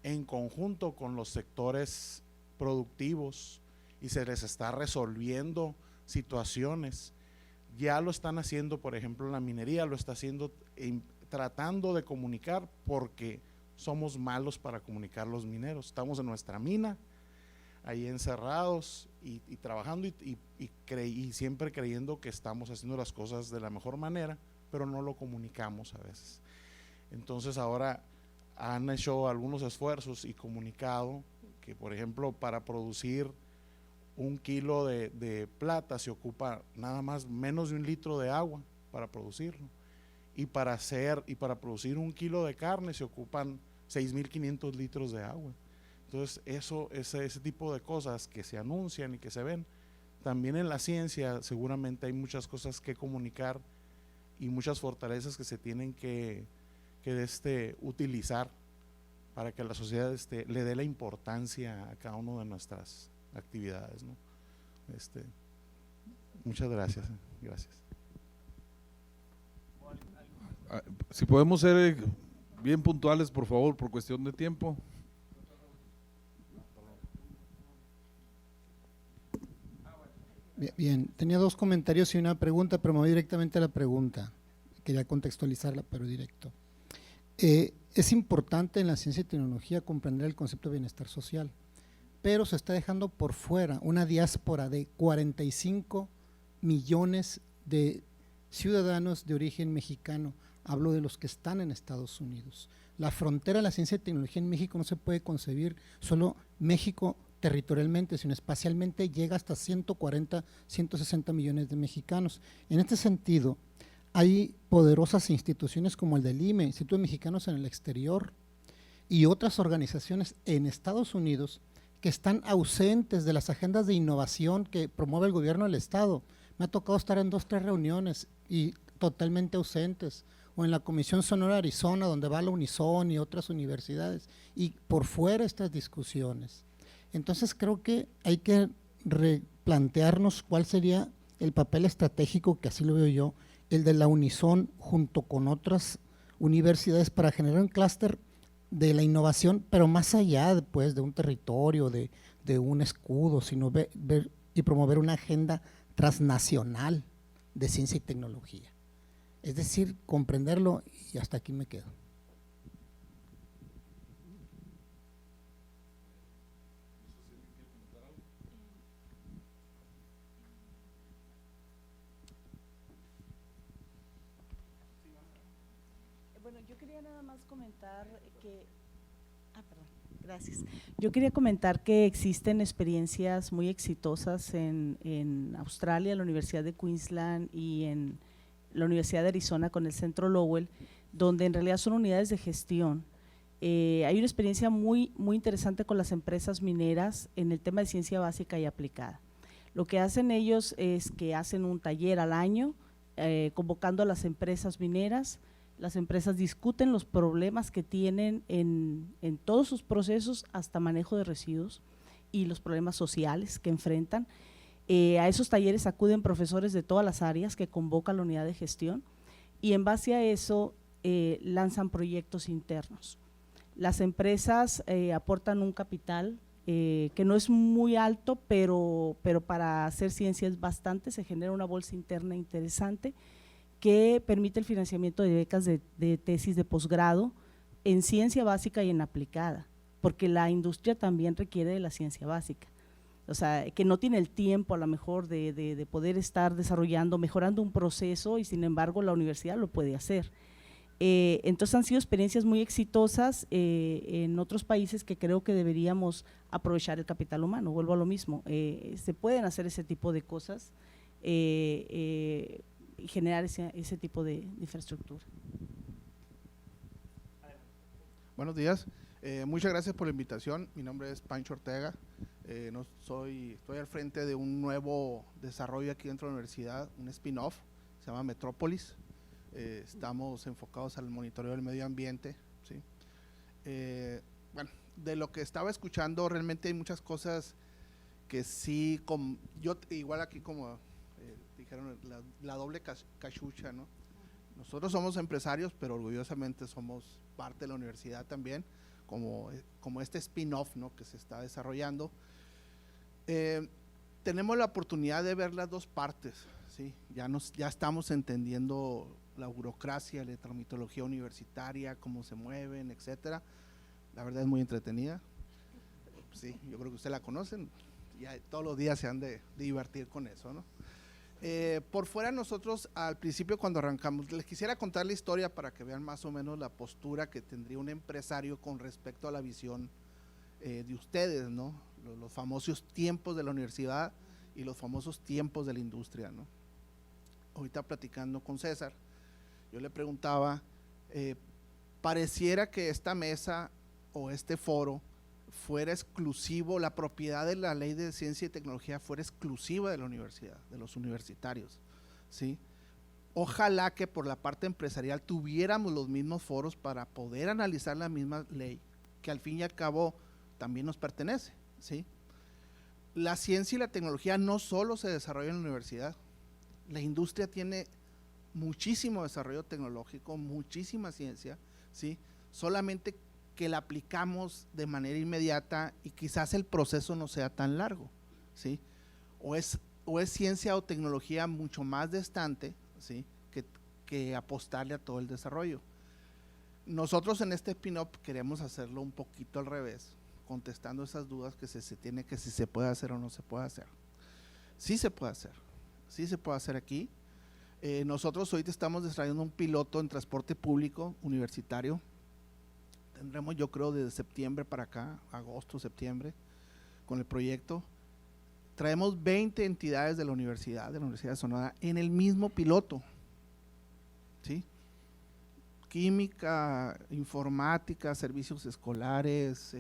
en conjunto con los sectores productivos y se les está resolviendo situaciones. Ya lo están haciendo, por ejemplo, la minería lo está haciendo, tratando de comunicar, porque somos malos para comunicar los mineros. Estamos en nuestra mina, ahí encerrados y trabajando y siempre creyendo que estamos haciendo las cosas de la mejor manera, pero no lo comunicamos a veces. Entonces ahora han hecho algunos esfuerzos y comunicado que, por ejemplo, para producir 1 kilo de plata se ocupa nada más menos de 1 litro de agua para producirlo, y para producir 1 kilo de carne se ocupan 6,500 litros de agua. Entonces ese tipo de cosas que se anuncian y que se ven, también en la ciencia seguramente hay muchas cosas que comunicar y muchas fortalezas que se tienen que utilizar para que la sociedad le dé la importancia a cada una de nuestras actividades, ¿no? Muchas gracias. Gracias. Si podemos ser bien puntuales, por favor, por cuestión de tiempo. Bien, tenía 2 comentarios y una pregunta, pero me voy directamente a la pregunta. Quería contextualizarla, pero directo. Es importante en la ciencia y tecnología comprender el concepto de bienestar social, pero se está dejando por fuera una diáspora de 45 millones de ciudadanos de origen mexicano. Hablo de los que están en Estados Unidos. La frontera de la ciencia y tecnología en México no se puede concebir solo México territorialmente, sino espacialmente llega hasta 140, 160 millones de mexicanos. En este sentido, hay poderosas instituciones como el del IME, Instituto de Mexicanos en el Exterior, y otras organizaciones en Estados Unidos que están ausentes de las agendas de innovación que promueve el gobierno del estado. Me ha tocado estar en 2 o 3 reuniones y totalmente ausentes, o en la Comisión Sonora Arizona, donde va la Unison y otras universidades, y por fuera estas discusiones. Entonces creo que hay que replantearnos cuál sería el papel estratégico, que así lo veo yo, el de la Unison junto con otras universidades para generar un clúster de la innovación, pero más allá pues, de un territorio, de un escudo, sino ver y promover una agenda transnacional de ciencia y tecnología. Es decir, comprenderlo, y hasta aquí me quedo. Bueno, yo quería nada más comentar que… perdón, gracias. Yo quería comentar que existen experiencias muy exitosas en Australia, la Universidad de Queensland y en la Universidad de Arizona con el Centro Lowell, donde en realidad son unidades de gestión. Hay una experiencia muy interesante con las empresas mineras en el tema de ciencia básica y aplicada. Lo que hacen ellos es que hacen un taller al año, convocando a las empresas mineras. Las empresas discuten los problemas que tienen en todos sus procesos, hasta manejo de residuos y los problemas sociales que enfrentan. A esos talleres acuden profesores de todas las áreas que convoca la unidad de gestión, y en base a eso lanzan proyectos internos. Las empresas aportan un capital que no es muy alto, pero para hacer ciencia es bastante. Se genera una bolsa interna interesante que permite el financiamiento de becas de tesis de posgrado en ciencia básica y en aplicada, porque la industria también requiere de la ciencia básica. O sea, que no tiene el tiempo a lo mejor de poder estar desarrollando, mejorando un proceso, y sin embargo la universidad lo puede hacer. Entonces han sido experiencias muy exitosas en otros países que creo que deberíamos aprovechar el capital humano. Vuelvo a lo mismo, se pueden hacer ese tipo de cosas y generar ese tipo de infraestructura. Buenos días, muchas gracias por la invitación. Mi nombre es Pancho Ortega, estoy al frente de un nuevo desarrollo aquí dentro de la universidad, un spin-off, se llama Metrópolis. Estamos enfocados al monitoreo del medio ambiente, ¿sí? Bueno, de lo que estaba escuchando, realmente hay muchas cosas que sí, yo igual aquí como dijeron, la doble cachucha, ¿no? Nosotros somos empresarios, pero orgullosamente somos parte de la universidad también, como este spin-off, ¿no?, que se está desarrollando. Tenemos la oportunidad de ver las dos partes, ¿sí? Ya estamos entendiendo la burocracia, la tramitología universitaria, cómo se mueven, etcétera. La verdad es muy entretenida. Sí, yo creo que ustedes la conocen, ya todos los días se han de divertir con eso, ¿no? Por fuera, nosotros al principio cuando arrancamos, les quisiera contar la historia para que vean más o menos la postura que tendría un empresario con respecto a la visión de ustedes, ¿no? Los famosos tiempos de la universidad y los famosos tiempos de la industria, ¿no? Ahorita platicando con César, yo le preguntaba, pareciera que esta mesa o este foro fuera exclusivo, la propiedad de la ley de ciencia y tecnología fuera exclusiva de la universidad, de los universitarios, ¿sí? Ojalá que por la parte empresarial tuviéramos los mismos foros para poder analizar la misma ley, que al fin y al cabo también nos pertenece, ¿sí? La ciencia y la tecnología no solo se desarrolla en la universidad, la industria tiene muchísimo desarrollo tecnológico, muchísima ciencia, ¿sí? Solamente que la aplicamos de manera inmediata y quizás el proceso no sea tan largo, ¿sí? O es ciencia o tecnología mucho más distante, ¿sí?, que apostarle a todo el desarrollo. Nosotros en este spin-off queremos hacerlo un poquito al revés, contestando esas dudas que se tiene, que si se puede hacer o no se puede hacer. Sí se puede hacer, sí se puede hacer aquí. Nosotros ahorita estamos desarrollando un piloto en transporte público universitario. Tendremos, yo creo, desde septiembre para acá, agosto, septiembre, con el proyecto. Traemos 20 entidades de la Universidad de Sonora en el mismo piloto, ¿sí? Química, informática, servicios escolares,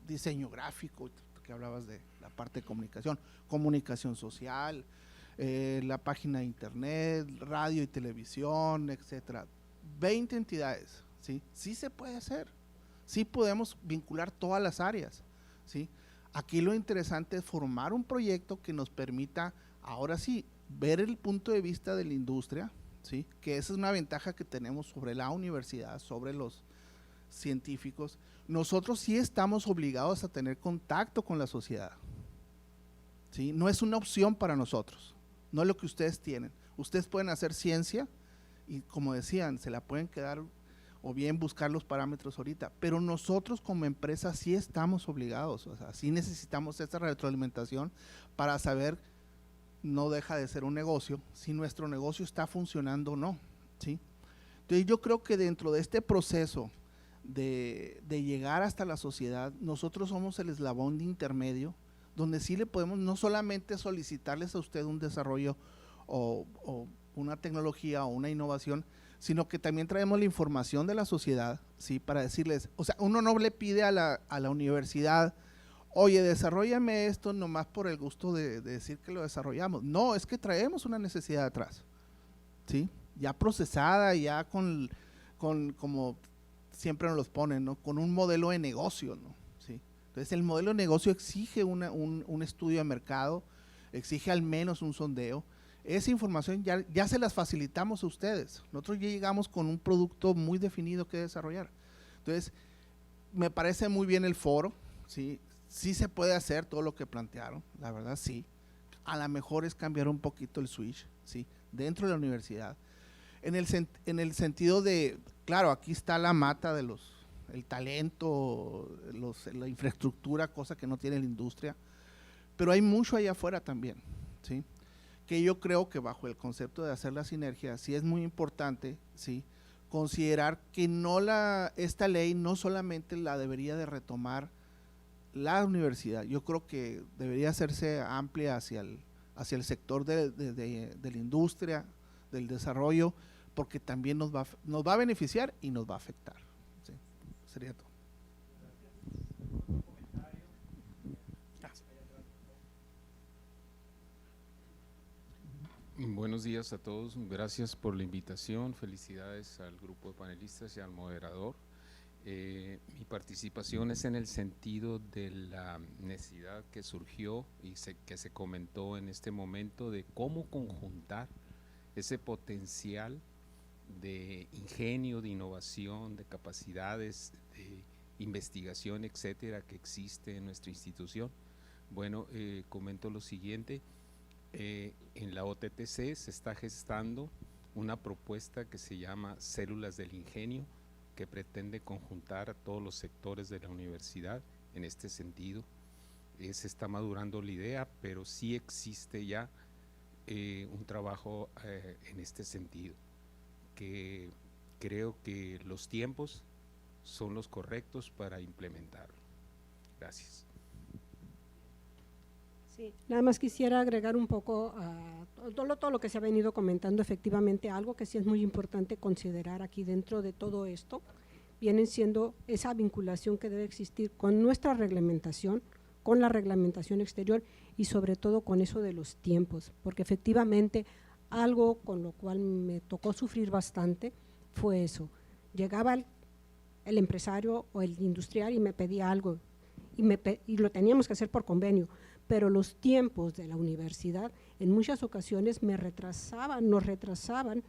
diseño gráfico, que hablabas de la parte de comunicación social, la página de internet, radio y televisión, etcétera. 20 entidades, ¿sí? Sí se puede hacer, sí podemos vincular todas las áreas, ¿sí? Aquí lo interesante es formar un proyecto que nos permita, ahora sí, ver el punto de vista de la industria, ¿sí? Que esa es una ventaja que tenemos sobre la universidad, sobre los científicos. Nosotros sí estamos obligados a tener contacto con la sociedad, ¿sí? No es una opción para nosotros, no es lo que ustedes tienen. Ustedes pueden hacer ciencia y, como decían, se la pueden quedar o bien buscar los parámetros ahorita, pero nosotros como empresa sí estamos obligados, o sea, sí necesitamos esta retroalimentación para saber, no deja de ser un negocio, si nuestro negocio está funcionando o no, ¿sí? Entonces yo creo que dentro de este proceso de llegar hasta la sociedad, nosotros somos el eslabón de intermedio, donde sí le podemos no solamente solicitarles a usted un desarrollo o una tecnología o una innovación, sino que también traemos la información de la sociedad, ¿sí? Para decirles, o sea, uno no le pide a la universidad, oye, desarróllame esto nomás por el gusto de decir que lo desarrollamos. No, es que traemos una necesidad atrás, ¿sí? Ya procesada, ya con como siempre nos los ponen, ¿no? Con un modelo de negocio, ¿no? ¿Sí? Entonces el modelo de negocio exige un estudio de mercado, exige al menos un sondeo. Esa información ya se las facilitamos a ustedes. Nosotros ya llegamos con un producto muy definido que desarrollar. Entonces, me parece muy bien el foro, ¿sí? Sí se puede hacer todo lo que plantearon, la verdad sí. A lo mejor es cambiar un poquito el switch, ¿sí? Dentro de la universidad. En el sentido de, claro, aquí está la mata de el talento, la infraestructura, cosa que no tiene la industria, pero hay mucho allá afuera también, ¿sí? Que yo creo que bajo el concepto de hacer la sinergia, sí es muy importante, ¿sí? Considerar que esta ley no solamente la debería de retomar la universidad, yo creo que debería hacerse amplia hacia el sector de la industria, del desarrollo, porque también nos va a beneficiar y nos va a afectar, ¿sí? Sería todo. Buenos días a todos, gracias por la invitación, felicidades al grupo de panelistas y al moderador. Mi participación es en el sentido de la necesidad que surgió y que se comentó en este momento de cómo conjuntar ese potencial de ingenio, de innovación, de capacidades, de investigación, etcétera, que existe en nuestra institución. Bueno, comento lo siguiente. En la OTTC se está gestando una propuesta que se llama Células del Ingenio, que pretende conjuntar a todos los sectores de la universidad en este sentido. Se está madurando la idea, pero sí existe ya un trabajo en este sentido, que creo que los tiempos son los correctos para implementarlo. Gracias. Sí, nada más quisiera agregar un poco a todo lo que se ha venido comentando. Efectivamente, algo que sí es muy importante considerar aquí dentro de todo esto, viene siendo esa vinculación que debe existir con nuestra reglamentación, con la reglamentación exterior y sobre todo con eso de los tiempos, porque efectivamente algo con lo cual me tocó sufrir bastante fue eso. Llegaba el empresario o el industrial y me pedía algo y lo teníamos que hacer por convenio, pero los tiempos de la universidad en muchas ocasiones nos retrasaban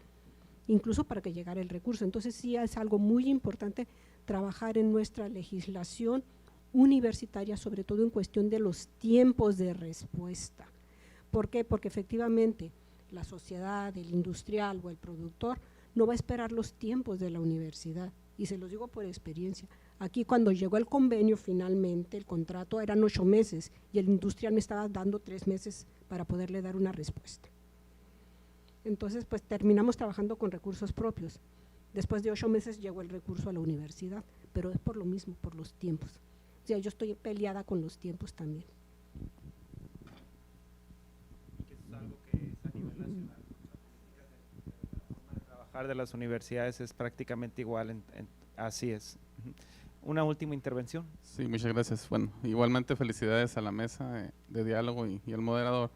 incluso para que llegara el recurso. Entonces sí es algo muy importante trabajar en nuestra legislación universitaria, sobre todo en cuestión de los tiempos de respuesta. ¿Por qué? Porque efectivamente la sociedad, el industrial o el productor no va a esperar los tiempos de la universidad, y se los digo por experiencia. Aquí cuando llegó el convenio finalmente, el contrato eran 8 meses y el industrial me estaba dando 3 meses para poderle dar una respuesta. Entonces pues terminamos trabajando con recursos propios. Después de 8 meses llegó el recurso a la universidad, pero es por lo mismo, por los tiempos. O sea, yo estoy peleada con los tiempos también. Es algo que es a nivel nacional. La forma de trabajar de las universidades es prácticamente igual, así es. Una última intervención. Sí, muchas gracias. Bueno, igualmente felicidades a la mesa de diálogo y al moderador.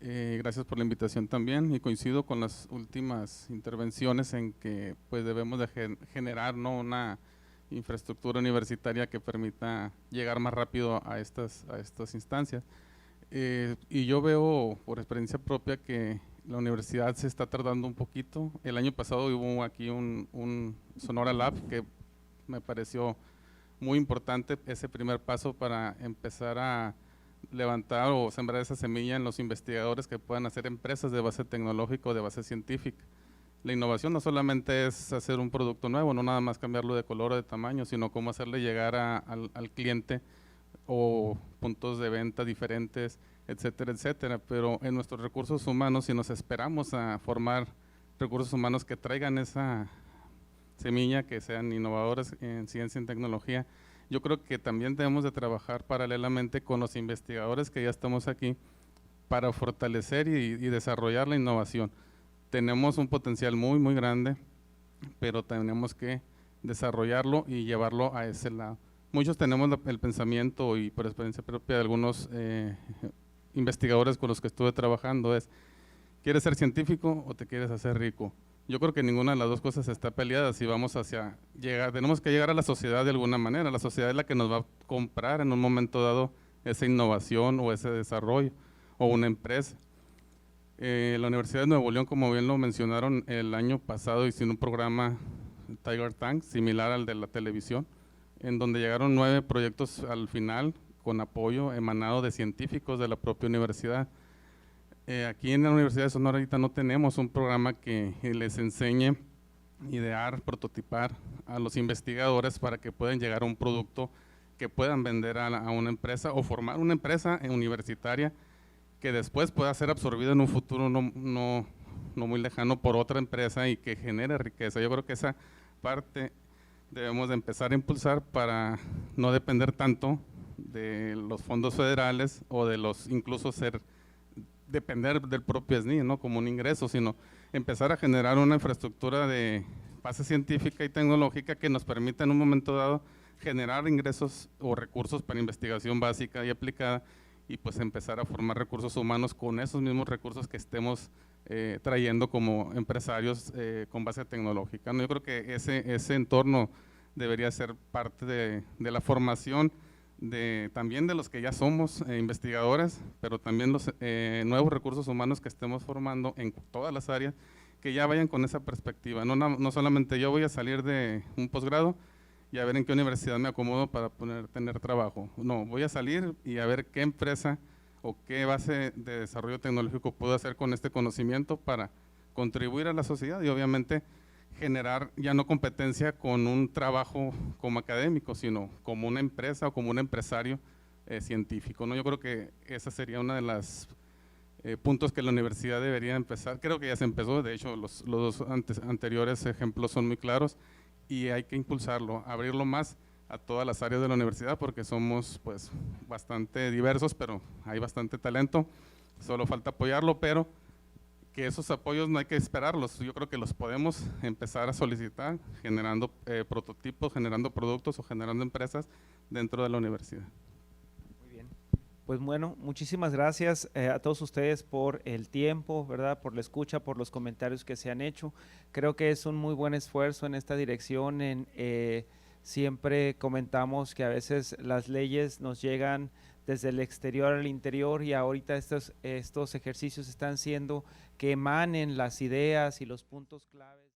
Gracias por la invitación también, y coincido con las últimas intervenciones en que pues debemos de generar, ¿no?, una infraestructura universitaria que permita llegar más rápido a estas instancias. Y yo veo por experiencia propia que la universidad se está tardando un poquito. El año pasado hubo aquí un Sonora Lab que me pareció muy importante, ese primer paso para empezar a levantar o sembrar esa semilla en los investigadores que puedan hacer empresas de base tecnológica o de base científica. La innovación no solamente es hacer un producto nuevo, no nada más cambiarlo de color o de tamaño, sino cómo hacerle llegar al cliente o puntos de venta diferentes, etcétera, etcétera. Pero en nuestros recursos humanos, si nos esperamos a formar recursos humanos que traigan esa semilla, que sean innovadores en ciencia y tecnología, yo creo que también debemos de trabajar paralelamente con los investigadores que ya estamos aquí para fortalecer y desarrollar la innovación. Tenemos un potencial muy, muy grande, pero tenemos que desarrollarlo y llevarlo a ese lado. Muchos tenemos el pensamiento, y por experiencia propia de algunos investigadores con los que estuve trabajando, es: ¿quieres ser científico o te quieres hacer rico? Yo creo que ninguna de las dos cosas está peleada. Si vamos hacia llegar, tenemos que llegar a la sociedad de alguna manera. La sociedad es la que nos va a comprar en un momento dado esa innovación o ese desarrollo, o una empresa. La Universidad de Nuevo León, como bien lo mencionaron, el año pasado hicieron un programa Tiger Tank, similar al de la televisión, en donde llegaron 9 proyectos al final, con apoyo emanado de científicos de la propia universidad. Aquí en la Universidad de Sonora ahorita no tenemos un programa que les enseñe, idear, prototipar a los investigadores para que puedan llegar a un producto que puedan vender a una empresa, o formar una empresa universitaria que después pueda ser absorbida en un futuro no muy lejano por otra empresa y que genere riqueza. Yo creo que esa parte debemos de empezar a impulsar para no depender tanto de los fondos federales o de los, incluso depender del propio SNI, ¿no?, como un ingreso, sino empezar a generar una infraestructura de base científica y tecnológica que nos permita en un momento dado generar ingresos o recursos para investigación básica y aplicada, y pues empezar a formar recursos humanos con esos mismos recursos que estemos trayendo como empresarios con base tecnológica, ¿no? Yo creo que ese entorno debería ser parte de la formación también de los que ya somos investigadores, pero también los nuevos recursos humanos que estemos formando en todas las áreas, que ya vayan con esa perspectiva. No solamente yo voy a salir de un posgrado y a ver en qué universidad me acomodo para tener trabajo. No, voy a salir y a ver qué empresa o qué base de desarrollo tecnológico puedo hacer con este conocimiento para contribuir a la sociedad y obviamente generar ya no competencia con un trabajo como académico, sino como una empresa o como un empresario científico, ¿no? Yo creo que esa sería una de las puntos que la universidad debería empezar. Creo que ya se empezó, de hecho los dos anteriores ejemplos son muy claros, y hay que impulsarlo, abrirlo más a todas las áreas de la universidad, porque somos pues bastante diversos, pero hay bastante talento, solo falta apoyarlo, pero que esos apoyos no hay que esperarlos. Yo creo que los podemos empezar a solicitar generando prototipos, generando productos o generando empresas dentro de la universidad. Muy bien. Pues bueno, muchísimas gracias a todos ustedes por el tiempo, ¿verdad? Por la escucha, por los comentarios que se han hecho. Creo que es un muy buen esfuerzo en esta dirección. Siempre comentamos que a veces las leyes nos llegan desde el exterior al interior, y ahorita estos ejercicios están siendo que emanen las ideas y los puntos claves.